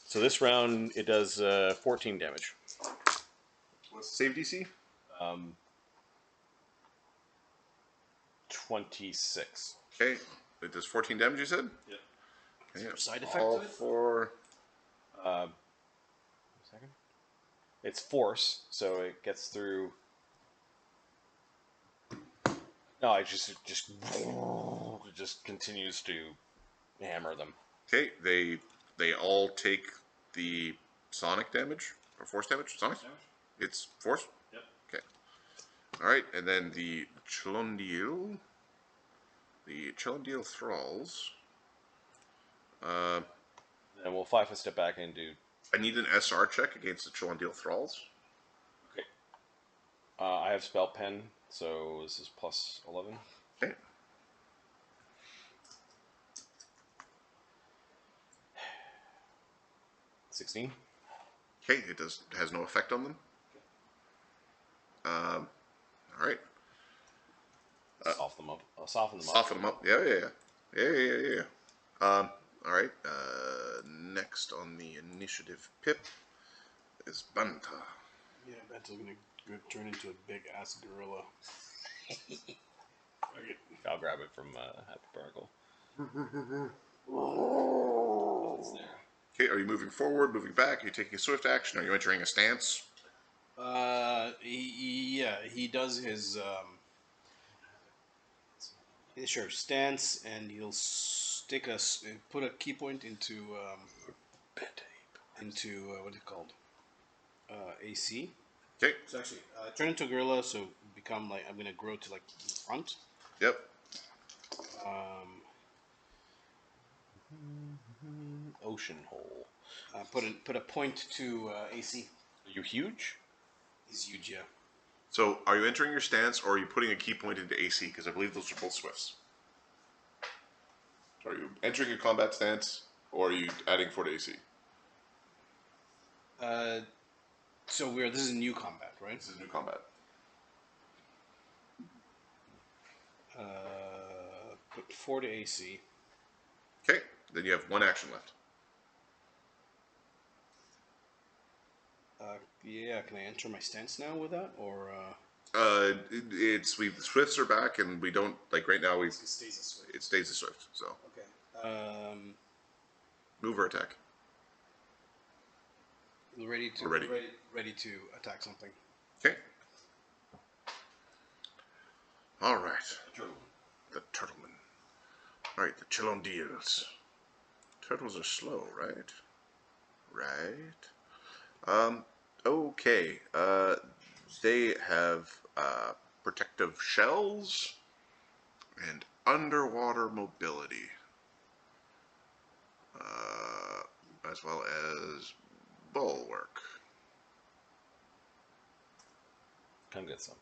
So this round it does 14 damage. What's the save DC? 26. Okay. It does 14 damage. You said. Yep. Okay. there a side effect All to it? for. Second. It's force, so it gets through. No, it just continues to hammer them. Okay. They all take the sonic damage or force damage. Sonic. It's force. Yep. Okay. All right, and then the Chelondiel thralls. And we'll 5-foot step back and do. I need an SR check against the Chelondiel thralls. Okay. I have spell pen, so this is plus 11. Okay. $16. Okay, it has no effect on them. All right. Soften them up. Soften them up. Soften them up. Yeah. All right. Next on the initiative pip is Banta. Yeah, Banta's gonna turn into a big ass gorilla. Okay. I'll grab it from Happy Barnacle. It's there. Okay, are you moving forward, moving back? Are you taking a swift action? Are you entering a stance? Yeah, he does his sure stance, and he'll put a key point into what is it called? AC. Okay. So actually, turn into a gorilla, so become like I'm gonna grow to like in front. Yep. Um, Ocean hole. put a point to AC. Are you huge? He's huge, yeah. So, are you entering your stance, or are you putting a key point into AC? Because I believe those are both swifts. Are you entering your combat stance, or are you adding 4 to AC? So this is new combat, right? This is new combat. Put 4 to AC. Okay, then you have 1 action left. Yeah, can I enter my stance now with that, or The swifts are back, and we don't like right now. it stays a swift? It stays a swift. So Okay. move or attack. Ready to We're ready. ready to attack something. Okay. All right. The turtleman. All right, the Chilondeals. Turtles are slow, right? Right. Okay. They have protective shells and underwater mobility, as well as bulwark. Come get some.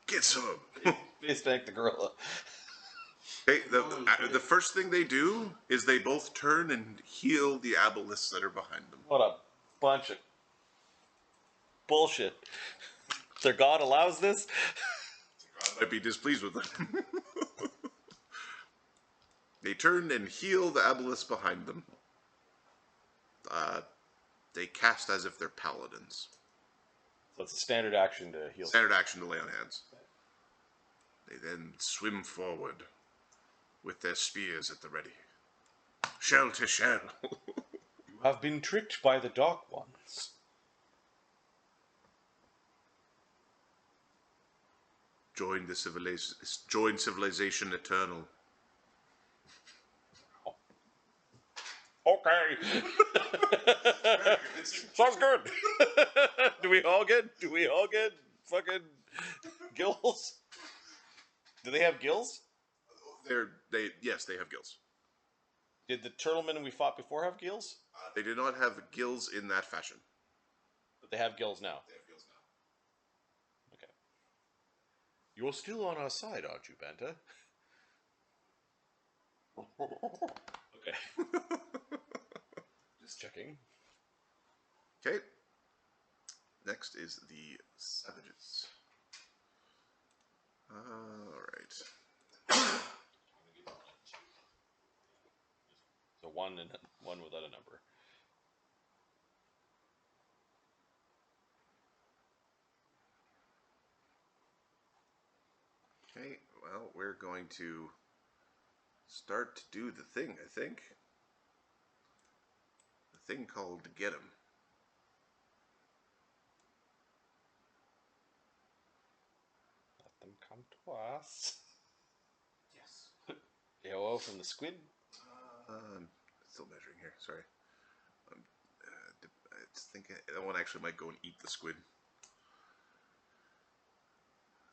Get some. Face tank the gorilla. Okay, the first thing they do is they both turn and heal the aboleths that are behind them. What a bunch of bullshit. Their god allows this? God might be displeased with them. They turn and heal the aboleths behind them. They cast as if they're paladins. So it's a standard action to heal. Standard action to lay on hands. They then swim forward with their spears at the ready. Shell to shell. You have been tricked by the Dark Ones. Join civilization eternal. Okay. Sounds good. Do we all get fucking gills? Do they have gills? Yes, they have gills. Did the turtlemen we fought before have gills? They did not have gills in that fashion. But they have gills now. They have gills now. Okay. You're still on our side, aren't you, Banta? Okay. Just checking. Okay. Next is the savages. Alright. So one and one without a number. Okay, well, we're going to start to do the thing, I think. The thing called Get 'em. Let them come to us. Yes. AOO from the squid. Still measuring here, sorry. I think that one actually might go and eat the squid.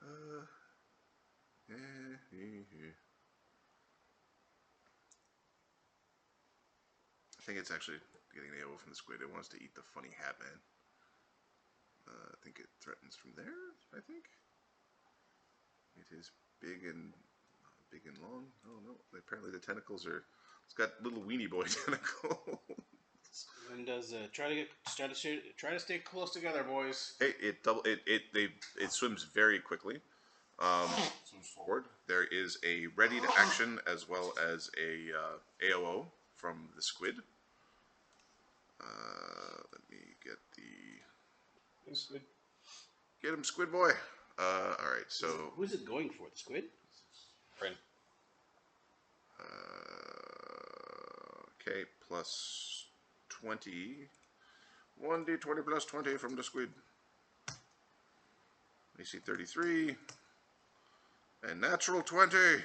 I think it's actually getting an AOO from the squid. It wants to eat the funny hat man. I think it threatens from there, I think. It is big and long. Oh no, apparently the tentacles are, it's got little weenie boy tentacles. And does try to stay close together, boys. Hey, it swims very quickly. Swims forward. There is a ready to action as well as a AOO from the squid. Let me get the Squid. get him, squid boy. All right, so Who's it going for? The squid? Friend. okay, plus 20 1d20 plus 20 from the squid. AC 33. And natural 20.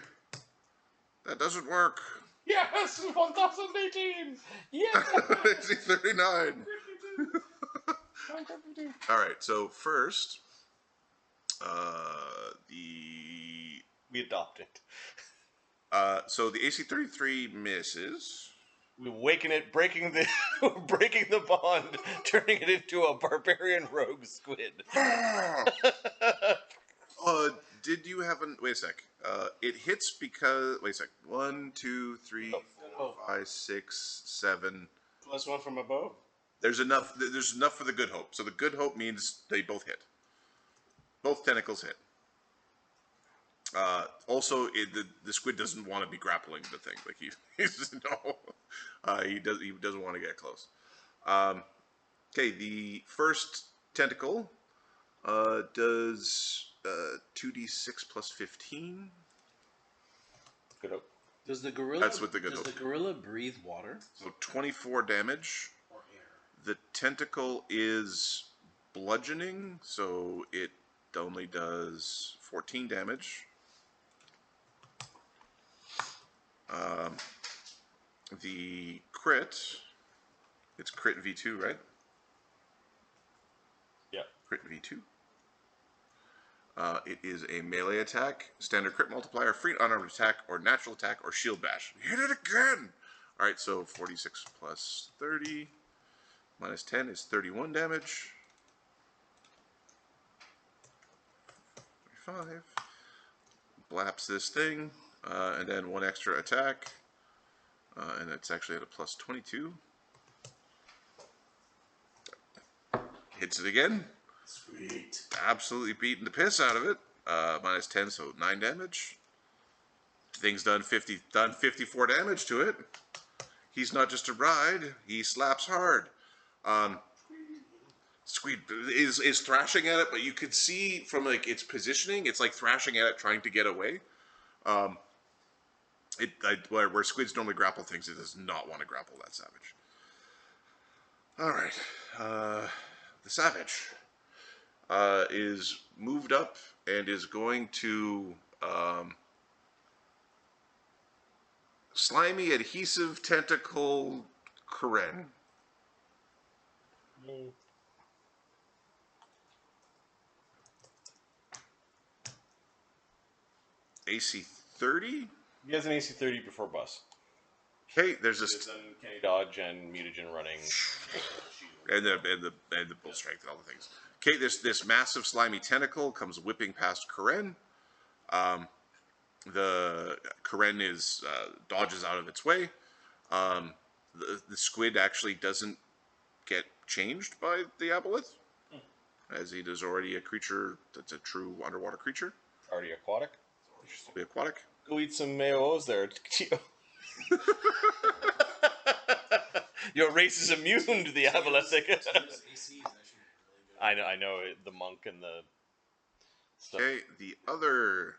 That doesn't work. Yes, 1018. Yeah. AC 39. Alright, so first, We adopt it. so the AC 33 misses. We awaken it, breaking the bond, turning it into a barbarian rogue squid. Did you have an... Wait a sec. It hits because... Wait a sec. 1, 2, 3, 4, 5, 6, 7... Plus one from above. There's enough for the good hope. So the good hope means they both hit. Both tentacles hit. Also, the squid doesn't want to be grappling the thing. Like he's no, he doesn't want to get close. Okay, the first tentacle does 2d6 plus 15. Good hope. Does the gorilla? That's what the good Does hope. the gorilla breathe water? So 24 damage. Or air? The tentacle is bludgeoning, so it only does 14 damage. The crit, it's crit V2, right? Yeah. Crit V2. It is a melee attack, standard crit multiplier, free unarmed attack, or natural attack, or shield bash. Hit it again! Alright, so 46 plus 30 minus 10 is 31 damage. 35. Blaps this thing, and then one extra attack. And it's actually at a plus 22. Hits it again. Sweet. Absolutely beating the piss out of it. Minus 10, so 9 damage. Thing's done 54 damage to it. He's not just a ride, he slaps hard. Squid is thrashing at it, but you could see from like its positioning, it's like thrashing at it, trying to get away. Where squids normally grapple things, it does not want to grapple that savage. Alright. The savage is moved up and is going to slimy adhesive tentacle Karen. AC 30? He has an AC 30 before bus. Okay, there's this, Then Kenny Dodge and Mutagen running. and the bull strength and all the things. Okay, this massive slimy tentacle comes whipping past Karen. The Karen is dodges out of its way. The squid actually doesn't get changed by the aboleth, as it is already a creature that's a true underwater creature. Already aquatic. Be aquatic. Go eat some AOs there. Your race is immune to the aboleth. I know the monk and the stuff. Okay, the other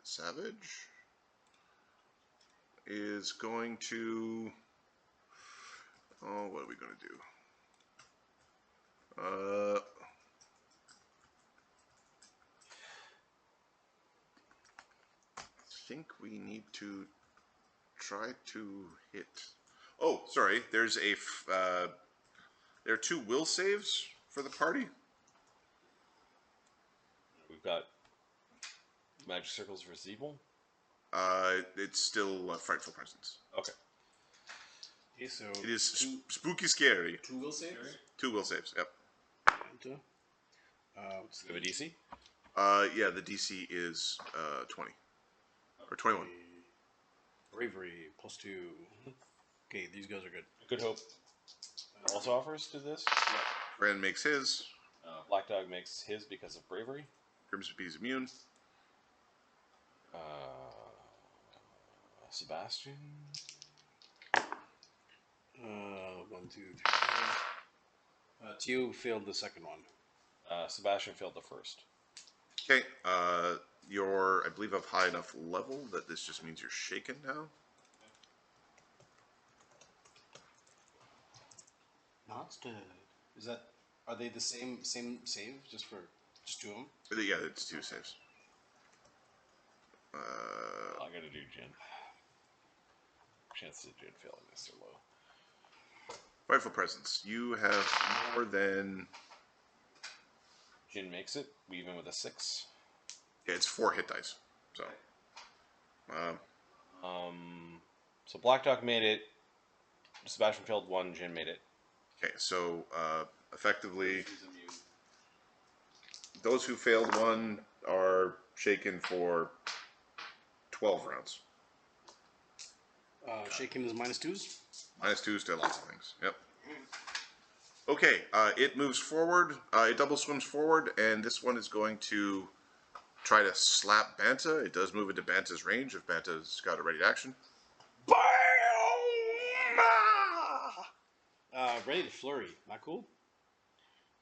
savage is going to. Oh, what are we going to do? I think we need to try to hit. Oh, sorry. There's there are 2 will saves for the party. We've got magic circles for evil. It's still frightful presence. Okay. Okay, so It is spooky scary. 2 will saves. 2 will saves. Yep. Banta. What's Do you have a DC? Yeah, the DC is 20 or 21. Bravery plus 2. Okay, these guys are good. Good Hope also offers to this. Ren makes his. Black Dog makes his because of bravery. Grimsby is immune. Sebastian. 1, 2, 3. Tio failed the second one. Sebastian failed the first. Okay, you're, I believe, of high enough level that this just means you're shaken now. not dead. Is that? Are they the same save? Just two of them? Yeah, it's 2 saves. I gotta do Jin. Chances of Jin failing this are low. Rightful presence. You have more than... Jin makes it, we even with a 6. Yeah, it's 4 hit dice. So... So Black Dog made it. Sebastian failed 1. Jin made it. Okay, so effectively, those who failed 1 are shaken for 12 rounds. Shaking is -2s? -2s to lots of things. Yep. Okay, it moves forward. It double swims forward, and this one is going to try to slap Banta. It does move into Banta's range if Banta's got a ready to action. Ready to flurry. Not cool?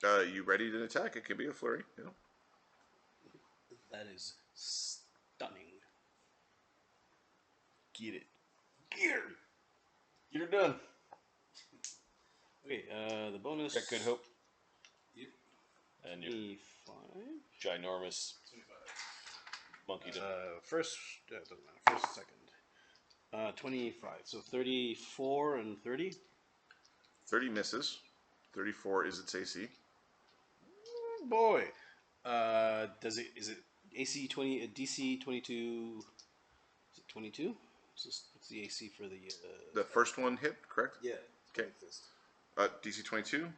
You ready to attack? It could be a flurry. You know. That is stunning. Get it. Gear. Get her done. Okay, the bonus. Got good hope. Yep. And your 25. ginormous monkey. First, doesn't matter. First, second. 25. So 34 and 30. 30 misses. 34 is its AC. Oh boy. Is it AC 20? DC 22? Is it 22? What's the AC for the? The first one hit, correct? Yeah. Okay. DC 22.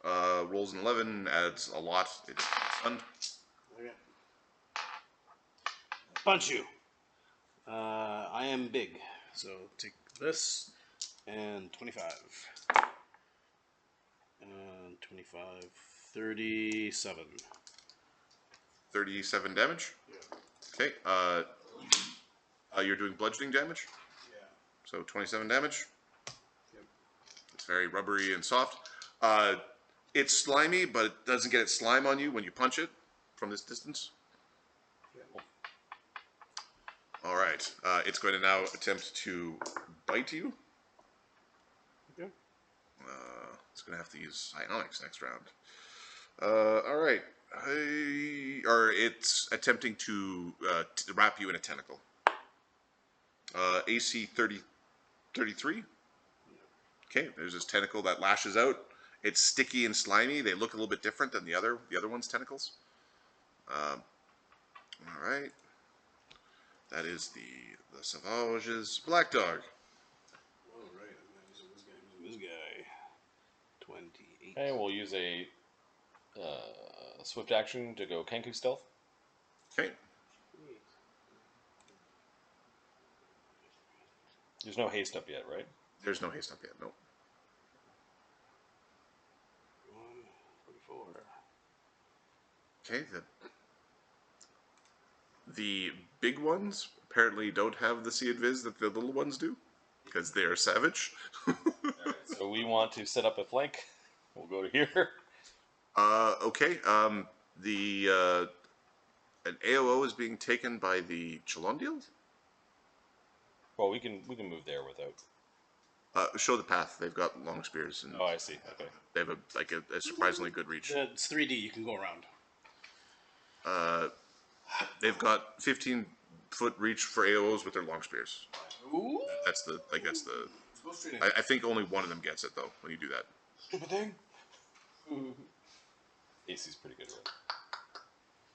Rolls an 11, adds a lot. It's stunned. Okay. Punch you. I am big, so take this and 25. And 25, 37. 37 damage. Yeah. Okay. You're doing bludgeoning damage. Yeah. So 27 damage. Yep. It's very rubbery and soft. It's slimy, but it doesn't get its slime on you when you punch it from this distance. Yeah. All right. It's going to now attempt to bite you. Okay. It's going to have to use psionics next round. All right. Or it's attempting to wrap you in a tentacle. AC 33. Okay, there's this tentacle that lashes out. It's sticky and slimy. They look a little bit different than the other one's tentacles. All right. That is the Savage's Black Dog. All right. This guy. 28. Okay, we'll use a swift action to go Kenku stealth. Okay. There's no haste up yet, right? There's no haste up yet. Nope. 44. Okay. The big ones apparently don't have the Sea Adviz that the little ones do, because they are savage. Alright, so we want to set up a flank. We'll go to here. Okay. An AOO is being taken by the Chalondial. Well, we can move there without. Show the path. They've got long spears and Oh, I see. Okay. they have a surprisingly good reach. It's 3D. You can go around. They've got 15-foot reach for AOs with their long spears. Ooh. That's the. Go straight in. I think only one of them gets it though when you do that. Stupid thing. AC's pretty good, right?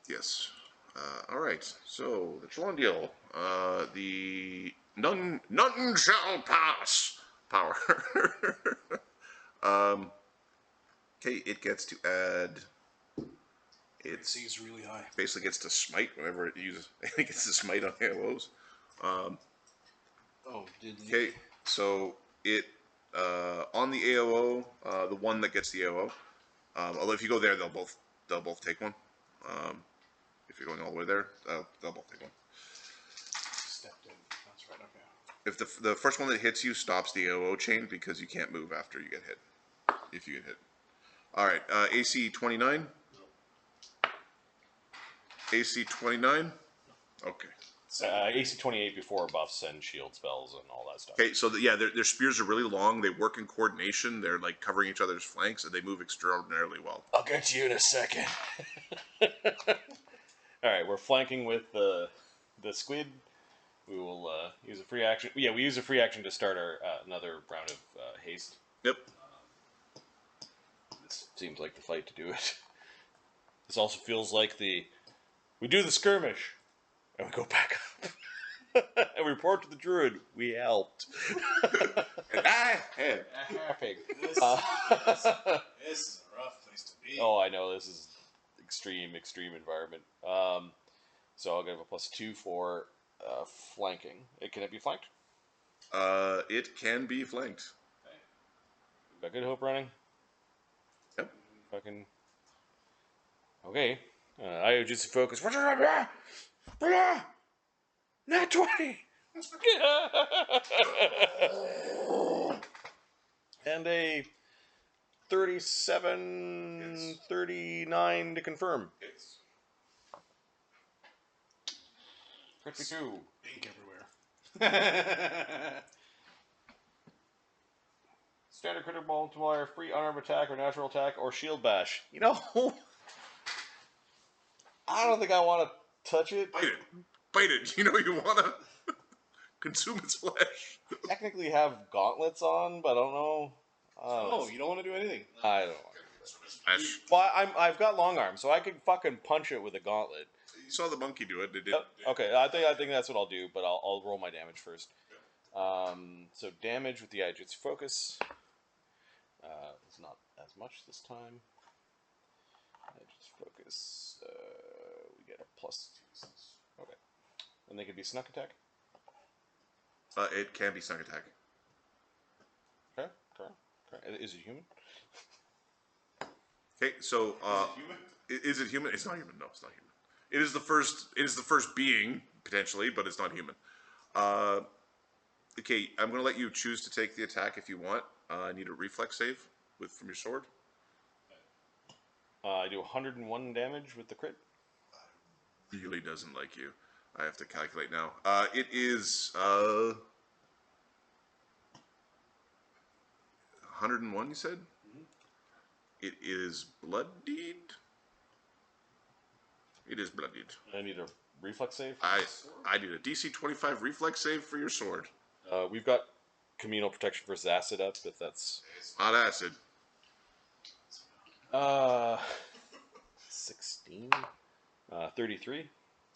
Yes. All right. So the Chalondial, the none shall pass power. Okay, it gets to add. It Seems really high. basically gets to smite whenever it uses. It gets to smite on AOs. Oh, did Okay, so it on the AOO, the one that gets the AOO. Although if you go there, they'll both take one. If you're going all the way there, they'll both take one. stepped in? That's right. Okay. If the first one that hits you stops the AOO chain because you can't move after you get hit. If you get hit. All right, AC 29. AC 29. Okay. AC 28 before buffs and shield spells and all that stuff. Okay, so yeah, their spears are really long. They work in coordination. They're like covering each other's flanks, and they move extraordinarily well. I'll get to you in a second. All right, we're flanking with the squid. We will use a free action. Yeah, we use a free action to start our another round of haste. Yep. This seems like the fight to do it. This also feels like we do the skirmish, and we go back up, and we report to the druid. We helped. And I had. This is a rough place to be. Oh, I know, this is extreme environment. So I'll give a +2 for flanking. Can it be flanked? It can be flanked. Got good hope running. Yep. Fucking. Okay. I just focus. Not 20. And a 37, 39 to confirm. 52. Ink everywhere. Standard critical multiplier, free unarmed attack or natural attack or shield bash. You know, I don't think I want to touch it. Bite it. Bite it. You know you want to consume its flesh. Technically have gauntlets on, but I don't know. Oh, you don't want to do anything. I don't want to. Smash. Well, I've got long arms, so I could fucking punch it with a gauntlet. You saw the monkey do it. It did. Yep. Okay, I think that's what I'll do, but I'll roll my damage first. So damage with the Aijutsu focus. It's not as much this time. Aijutsu focus. We get a +2. Okay. And they could be snuck attack. It can be sneak attack. Okay. Is it human? Okay, so is it human? It's not human. No, it's not human. It is the first. It is the first being potentially, but it's not human. Okay, I'm going to let you choose to take the attack if you want. I need a reflex save from your sword. I do 101 damage with the crit. Really doesn't like you. I have to calculate now. It is 101. You said. It is bloodied. It is bloodied. I need a reflex save. I need a DC 25 reflex save for your sword. We've got communal protection versus acid up, if that's Not acid. 16, 33.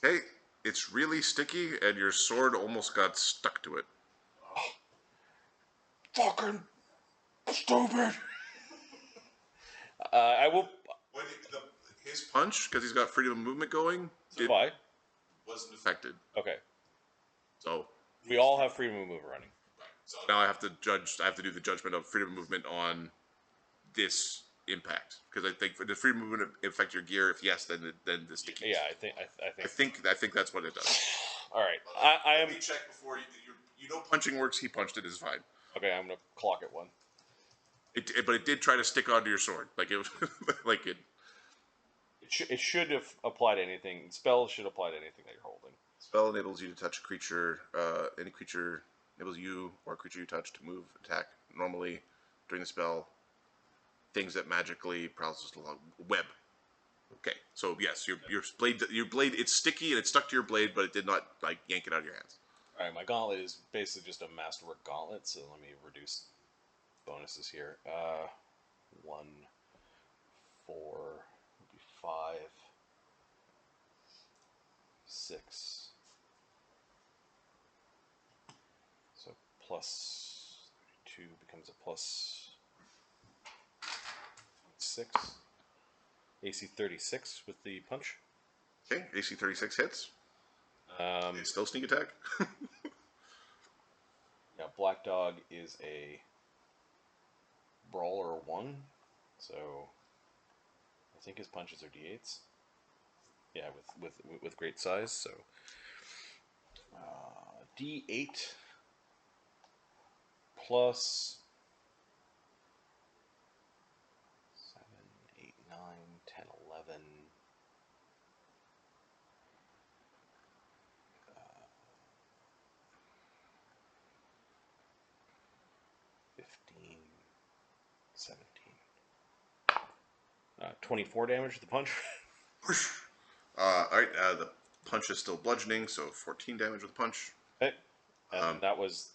Okay, it's really sticky, and your sword almost got stuck to it. Fucking stupid. I will. His punch, because he's got freedom of movement going, Why? wasn't affected. Okay. So We all have freedom of movement running. So now I have to do the judgment of freedom of movement on this impact, because I think for the freedom of movement affect your gear. If yes, then the sticky. Yeah, I think. I think that's what it does. All right. I am. Let me check before you know punching works. He punched it is fine. Okay, I'm gonna clock it one. But it did try to stick onto your sword, like it was like it. It should have applied to anything. Spells should apply to anything that you're holding. Spell enables you to touch a creature. Any creature enables you or a creature you touch to move, attack normally during the spell. Things that magically paralysis along web. Okay, so yes, your blade, it's sticky and it's stuck to your blade, but it did not like yank it out of your hands. All right, my gauntlet is basically just a masterwork gauntlet. So let me reduce bonuses here. 1, 4, would be 5, 6. So +2 becomes a +6. AC 36 with the punch. Okay, AC 36 hits. It's still sneak attack. Yeah, Black Dog is a brawler 1, so I think his punches are d8s. Yeah, with great size. So d8 plus 7, 8, 9, 10, 11. 24 damage with the punch. Alright, the punch is still bludgeoning, so 14 damage with the punch. Okay. And that was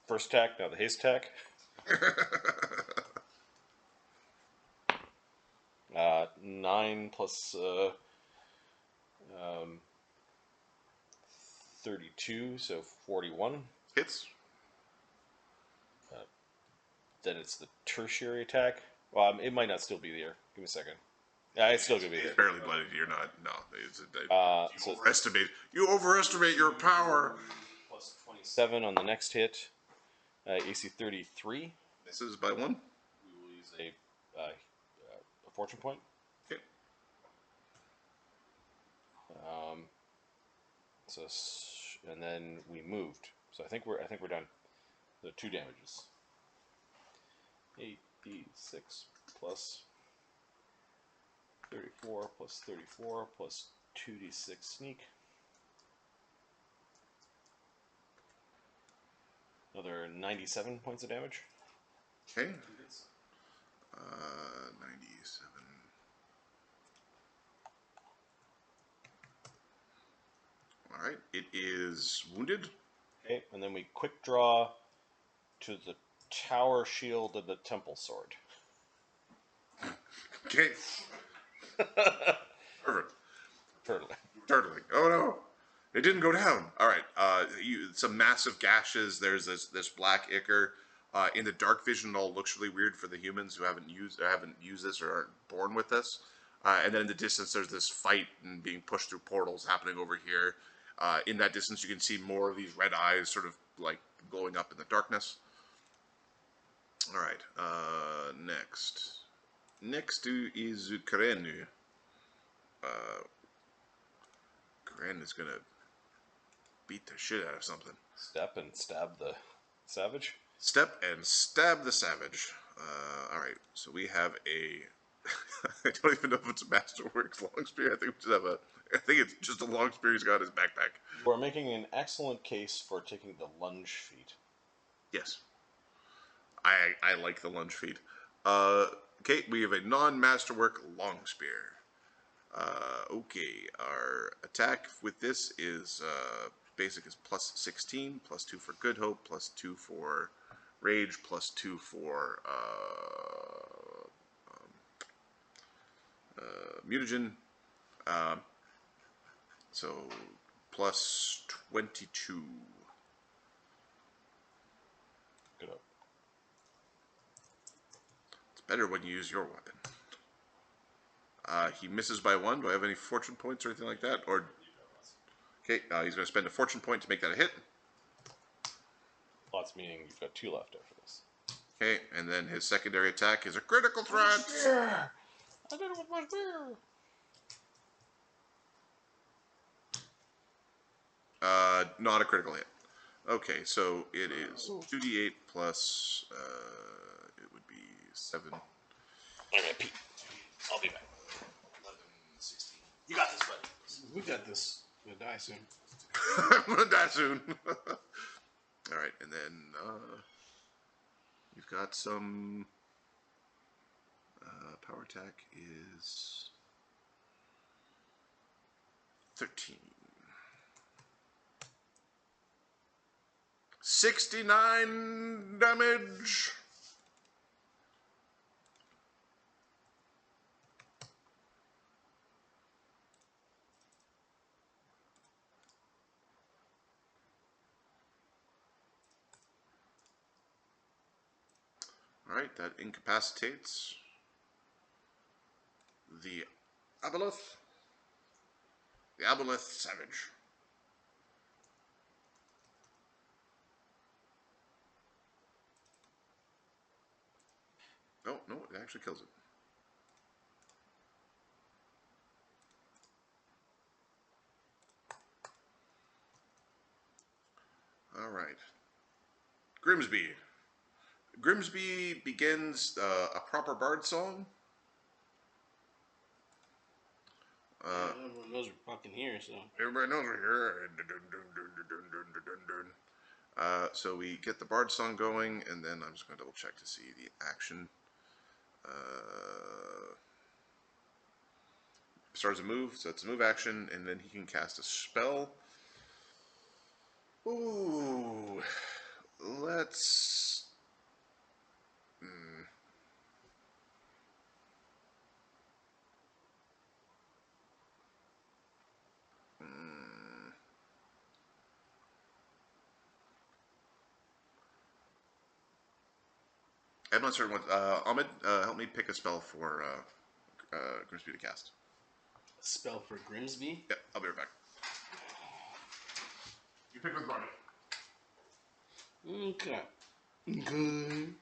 first attack, now the haste attack. 9 plus 32, so 41. Hits. Then it's the tertiary attack. Well, it might not still be there. Give me a second. Yeah, it's still gonna be It's there. barely blooded. You're not. No. You overestimate your power. Plus 27 on the next hit. AC 33. Misses by 1. We will use a fortune point. Okay. And then we moved. So I think we're done. The 2 damages. 8d6 plus 34 plus 34 plus 2d6 sneak. Another 97 points of damage. Okay. 97. Alright, it is wounded. Okay, and then we quick draw to the tower shield of the temple sword. Okay. Perfect. Turtle. Turtling. Oh no. It didn't go down. Alright, some massive gashes. There's this black ichor. In the dark vision, it all looks really weird for the humans who haven't used this or aren't born with this. And then in the distance, there's this fight and being pushed through portals happening over here. In that distance, you can see more of these red eyes sort of like glowing up in the darkness. All right, next. Next is Krenu. Kren is gonna beat the shit out of something. Step and stab the savage. Step and stab the savage. All right, so we have a. I don't even know if it's a Masterworks long spear. I think we just have a. I think it's just a long spear he's got in his backpack. We're making an excellent case for taking the lunge feat. Yes. I like the lunge feat. Okay, we have a non-masterwork long spear. Okay, our attack with this is basic is plus 16, plus 2 for good hope, plus 2 for rage, plus 2 for mutagen. So plus 22. Good up. It's better when you use your weapon. He misses by 1. Do I have any fortune points or anything like that? Or okay, he's going to spend a fortune point to make that a hit. Lots meaning you've got 2 left after this. Okay, and then his secondary attack is a critical threat. Spear! I did it with my spear! Not a critical hit. Okay, so it is 2d8 plus, it would be 7. I'm gonna pee. I'll be back. 11, 16. You got this, buddy. We got this. We'll die soon. I'm gonna die soon. Alright, and then, you've got some, power attack is 13. 69 damage. Alright, that incapacitates the aboleth. The aboleth savage. Oh, no, it actually kills it. Alright. Grimsby. Grimsby begins a proper bard song. Everyone knows we're fucking here, so. Everybody knows we're here. So we get the bard song going, and then I'm just going to double check to see the action. Starts a move, so it's a move action, and then he can cast a spell. Ooh, let's. I'm not certain what. Ahmed, help me pick a spell for Grimsby to cast. Spell for Grimsby. Yeah, I'll be right back. You pick with Barney. Okay. Good.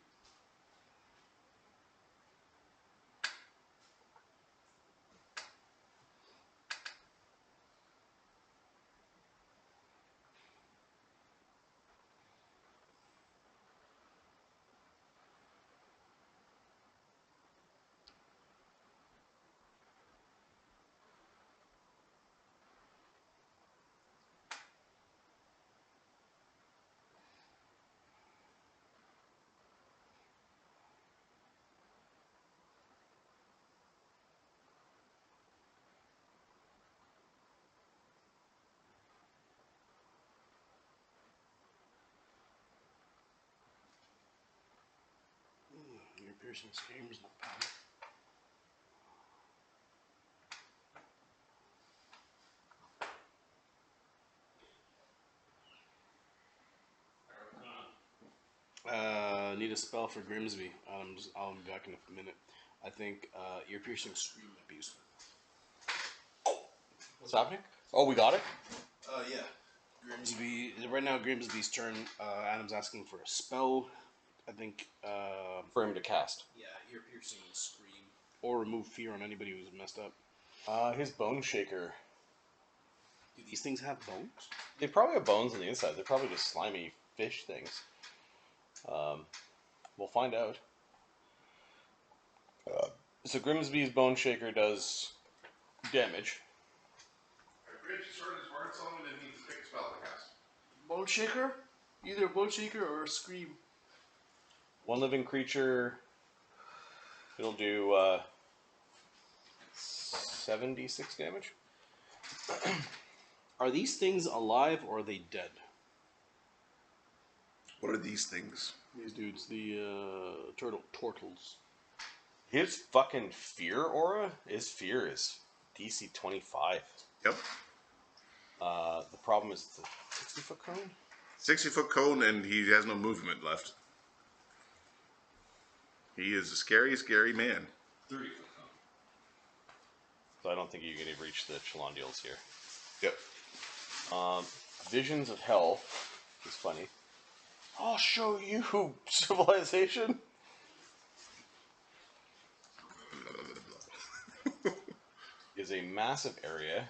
Your piercing scream is not bad. Need a spell for Grimsby. I'll be back in a minute. I think your piercing scream might be useful. What's happening? Oh, we got it? Yeah. Grimsby. Right now, Grimsby's turn. Adam's asking for a spell. I think. For him to cast. Yeah, your piercing scream. Or remove fear on anybody who's messed up. His bone shaker. Do these things have bones? They probably have bones on the inside. They're probably just slimy fish things. We'll find out. So Grimsby's bone shaker does damage. Bridge started his word song and then he needs to pick a spell to cast. Bone shaker? Either a bone shaker or a scream. One living creature. It'll do 76 damage. Are these things alive or are they dead? What are these things? These dudes, the turtles. His fucking fear aura, his fear is DC 25. Yep. The problem is the 60-foot cone. 60-foot cone, and he has no movement left. He is a scary, scary man. 30-foot cone. So I don't think you're going to reach the Chalondials here. Yep. Visions of Hell is funny. I'll show you civilization. Is a massive area,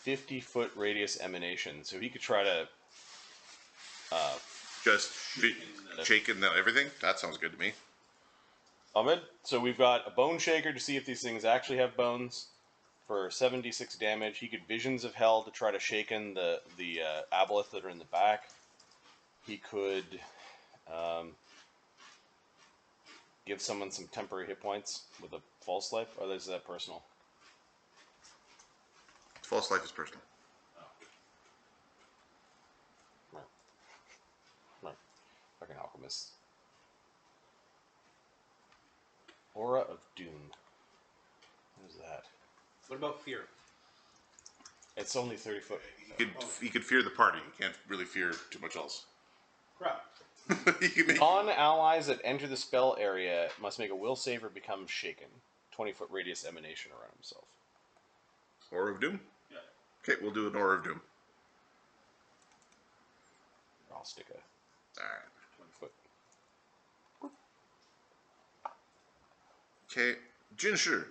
50-foot radius emanation. So he could try to Just shaking everything? That sounds good to me. Ahmed. So we've got a bone shaker to see if these things actually have bones. For 76 damage, he could Visions of Hell to try to shaken the aboleth that are in the back. He could give someone some temporary hit points with a false life. Or is that personal? False life is personal. Right. Fucking alchemist. Aura of Doom. What is that? What about fear? It's only 30 foot. He could fear the party. He can't really fear too much else. Crap. He can make Non-allies that enter the spell area must make a will save or become shaken. 20-foot radius emanation around himself. Aura of Doom? Yeah. Okay, we'll do an Aura of Doom. I'll stick a Alright. 20-foot. Okay, Jinshi.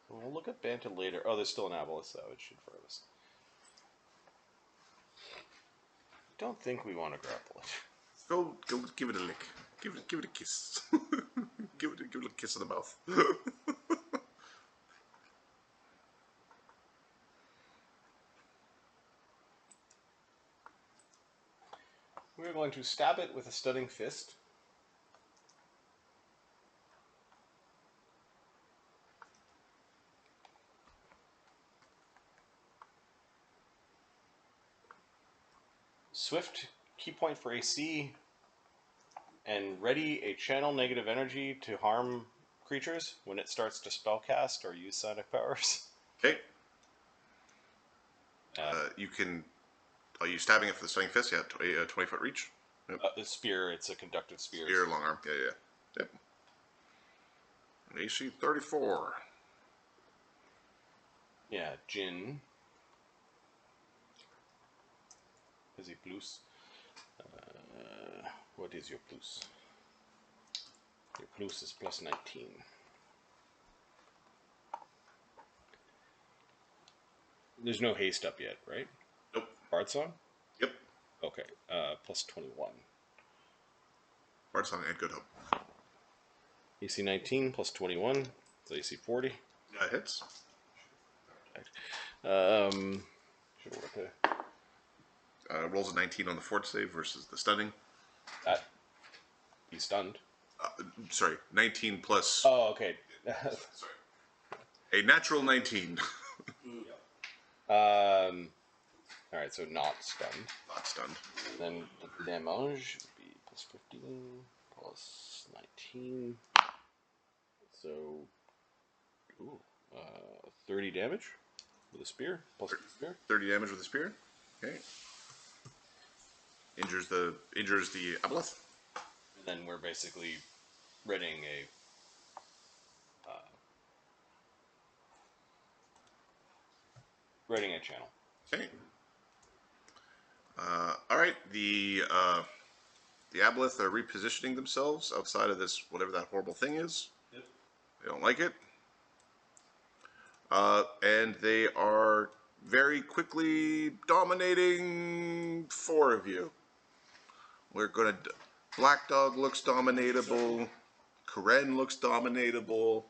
We'll look at Banta later. Oh, there's still an aboleth savage in front of us. Don't think we want to grapple it. Go give it a lick. Give it a kiss. give it a kiss in the mouth. We're going to stab it with a stunning fist. Swift key point for AC, and ready a channel negative energy to harm creatures when it starts to spellcast or use sonic powers. Okay. You can. Are you stabbing it for the stunning fist? Yeah, 20-foot reach. Yep. The spear, it's a conductive spear. Spear, long arm. Yeah, yeah. Yep. AC 34. Yeah, Jin. Is he plus? What is your plus? Your plus is plus 19. There's no haste up yet, right? Nope. Bard song? Yep. Okay, plus 21. Bard song and good hope. AC 19 plus 21, so AC 40. Yeah, it hits. Should work there. Rolls a 19 on the fort save versus the stunning. That. He's stunned. Sorry, 19 plus. Oh, okay. Sorry. A natural 19. Alright, so not stunned. Not stunned. Then the damage would be plus 15, plus 19. So, 30 damage with a spear, plus the spear. 30 damage with a spear. Okay. Injures the aboleth. And then we're basically readying a channel. Okay. All right. The aboleth are repositioning themselves outside of this whatever that horrible thing is. Yep. They don't like it. And they are very quickly dominating 4 of you. We're gonna. Black Dog looks dominatable. Karen looks dominatable.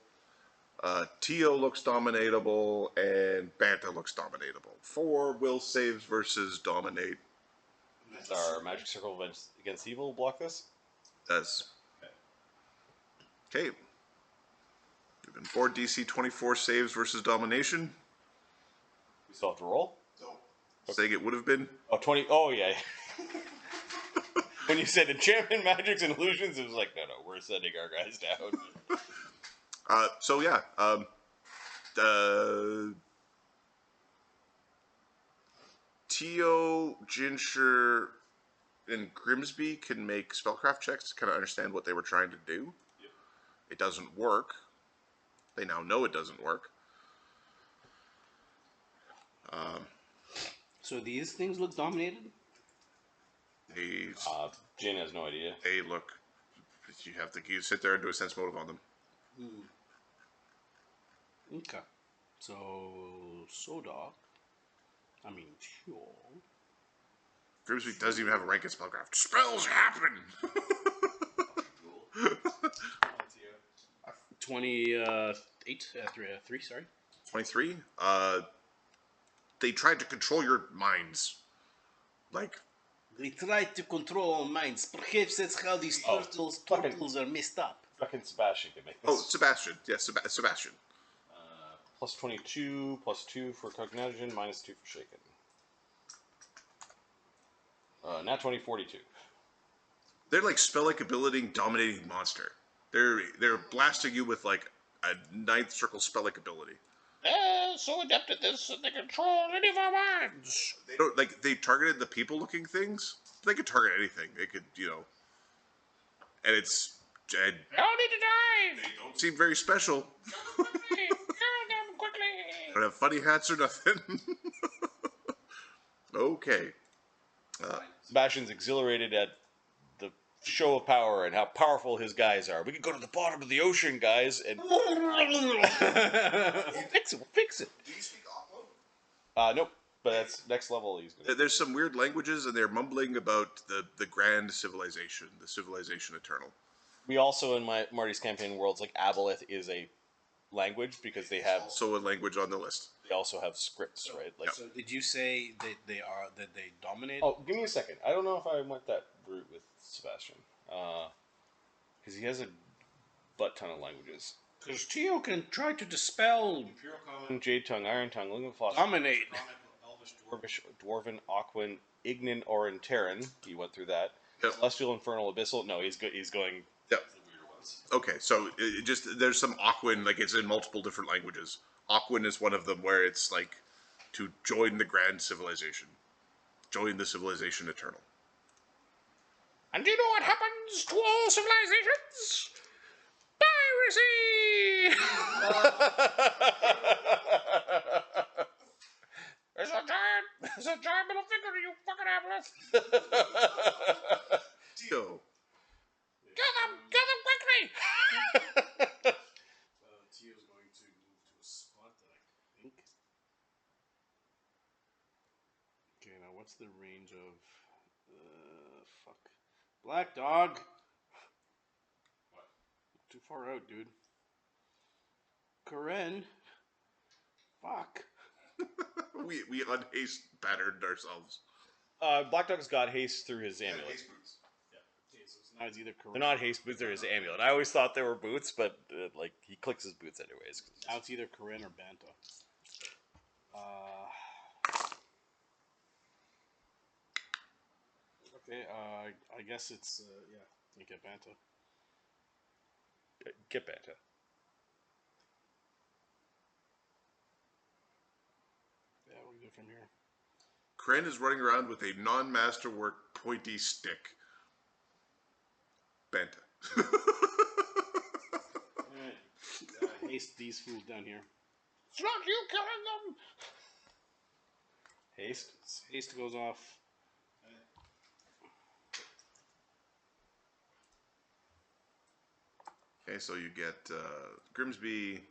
Tio looks dominatable, and Banta looks dominatable. 4 will saves versus dominate. Does our magic circle against evil block this? Does. Okay. There've been 4 DC 24 saves versus domination. We still have to roll? No. Saying it would have been. Oh, 20. Oh, yeah. When you said enchantment, magics, and illusions, it was like, no, we're sending our guys down. So yeah. Tio, Ginger, and Grimsby can make spellcraft checks to kind of understand what they were trying to do. Yep. It doesn't work. They now know it doesn't work. So these things look dominated? Jin has no idea. They look. You sit there and do a sense motive on them. Okay. So, Sodok. I mean, sure. Grimsby doesn't even have a rank in spellcraft. Spells happen! 28, 3, sorry. 23. They tried to control your minds. Like, They tried to control minds. Perhaps that's how these turtles are messed up. Fucking Sebastian can make this. oh, Sebastian. Yes, Sebastian. Plus 22, plus 2 for cognition, minus 2 for shaken. Nat 20, 42. They're like spell-like ability dominating monster. They're blasting you with like a 9th circle spell-like ability. They're so adept at this that they control any of our minds. They don't like they targeted the people-looking things. They could target anything. They could, and it's. They all need to die. They don't seem very special. Kill them quickly. Don't have funny hats or nothing. Okay. Sebastian's exhilarated at the show of power and how powerful his guys are. We can go to the bottom of the ocean, guys, and fix it. We'll fix it. Do you speak Aqua? Nope. But that's next level. He's gonna. There's some weird languages, and they're mumbling about the grand civilization, the civilization eternal. We also in Marty's campaign worlds like aboleth is a language because they have Also a language on the list. they also have scripts, right? Like, So did you say that they dominate? oh, give me a second. I don't know if I went that route with Sebastian, because he has a butt ton of languages. Because Tio can try to dispel, Imperial Common, Jade Tongue, Iron Tongue, Lingua Flotsam, dominate. Dwarvish, Dwarven, Aquan, Ignan, Orin, Terran. He went through that. Yep. Celestial, Infernal, Abyssal. No, he's good. He's going. Yep. The weird ones. Okay, so it just there's some Aquan, like it's in multiple different languages. Aquan is one of them where it's like to join the grand civilization, join the civilization eternal. And do you know what happens to all civilizations? Piracy! There's a giant middle finger to you fucking aboleth. Tio. Get them quickly! Tio's going to move to a spot that I think. Okay, now what's the range of. Fuck. Black dog! What? Too far out, dude. Karen. Fuck. We unhaste patterned ourselves. Black Dog's got haste through his amulet. Okay, so now it's either Karen. They're not haste boots; they're his amulet. I always thought they were boots, but like he clicks his boots anyways. Now it's either Karen or Banta. Okay, I guess it's, yeah, you get Banta. Get Banta. Yeah, what do we do from here? Kren is running around with a non-masterwork pointy stick. Banta. Alright, haste these fools down here. It's not you killing them! Haste. Haste goes off. Okay, so you get Grimsby.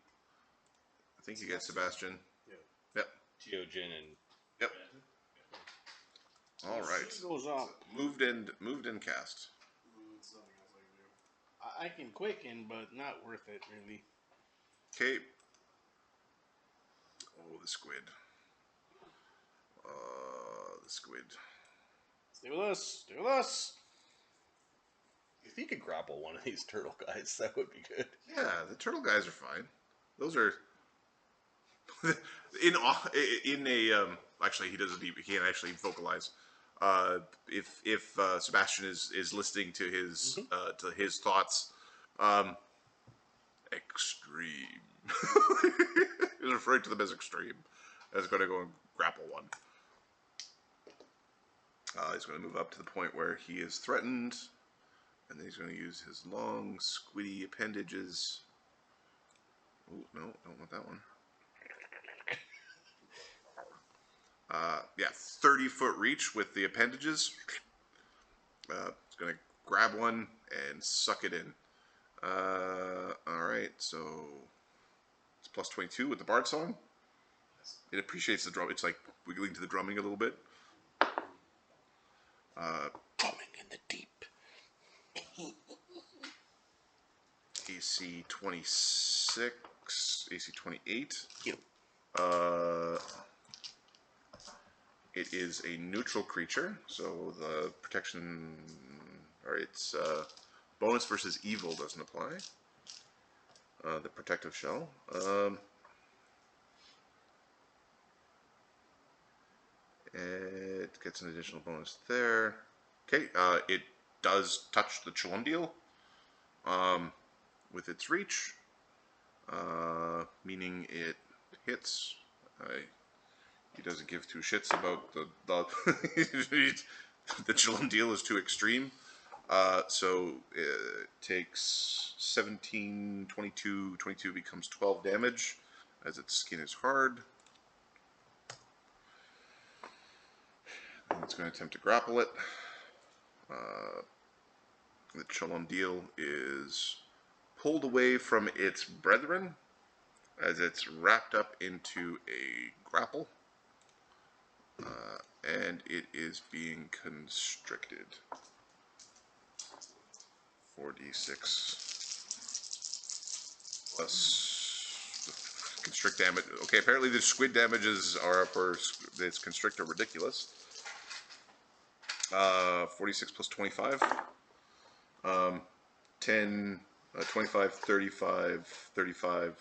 I think you get Sebastian. Yeah. Yep. Teojin and. Yep. All right. Haste goes up. Moved in cast. It's nothing else I can do. I can quicken, but not worth it, really. Okay. Oh, the squid. The squid. Stay with us. Stay with us. If he could grapple one of these turtle guys, that would be good. Yeah, the turtle guys are fine. Those are in a actually he doesn't even, he can't actually vocalize. If Sebastian is listening to his thoughts, extreme. He's referring to them as extreme. That's going to go and grapple one. He's going to move up to the point where he is threatened, and then he's going to use his long, squiddy appendages. Oh, no, don't want that one. Yeah, 30-foot reach with the appendages. It's going to grab one and suck it in. Alright, so it's plus 22 with the Bard Song. It appreciates the drum. It's like wiggling to the drumming a little bit. Drumming in the deep. AC 26, AC 28. You. It is a neutral creature, so the protection, or its bonus versus evil doesn't apply. The protective shell. It gets an additional bonus there. Okay, it does touch the Chalundial with its reach, meaning it hits. He doesn't give two shits about the the Chalundial is too extreme. So it takes 17, 22, 22 becomes 12 damage as its skin is hard. And it's going to attempt to grapple it. The Chalundial is pulled away from its brethren as it's wrapped up into a grapple. And it is being constricted. 4d6 plus the constrict damage. Okay, apparently the squid damages are for its constrict are ridiculous. 46 plus 25. 10, 25, 35, 35,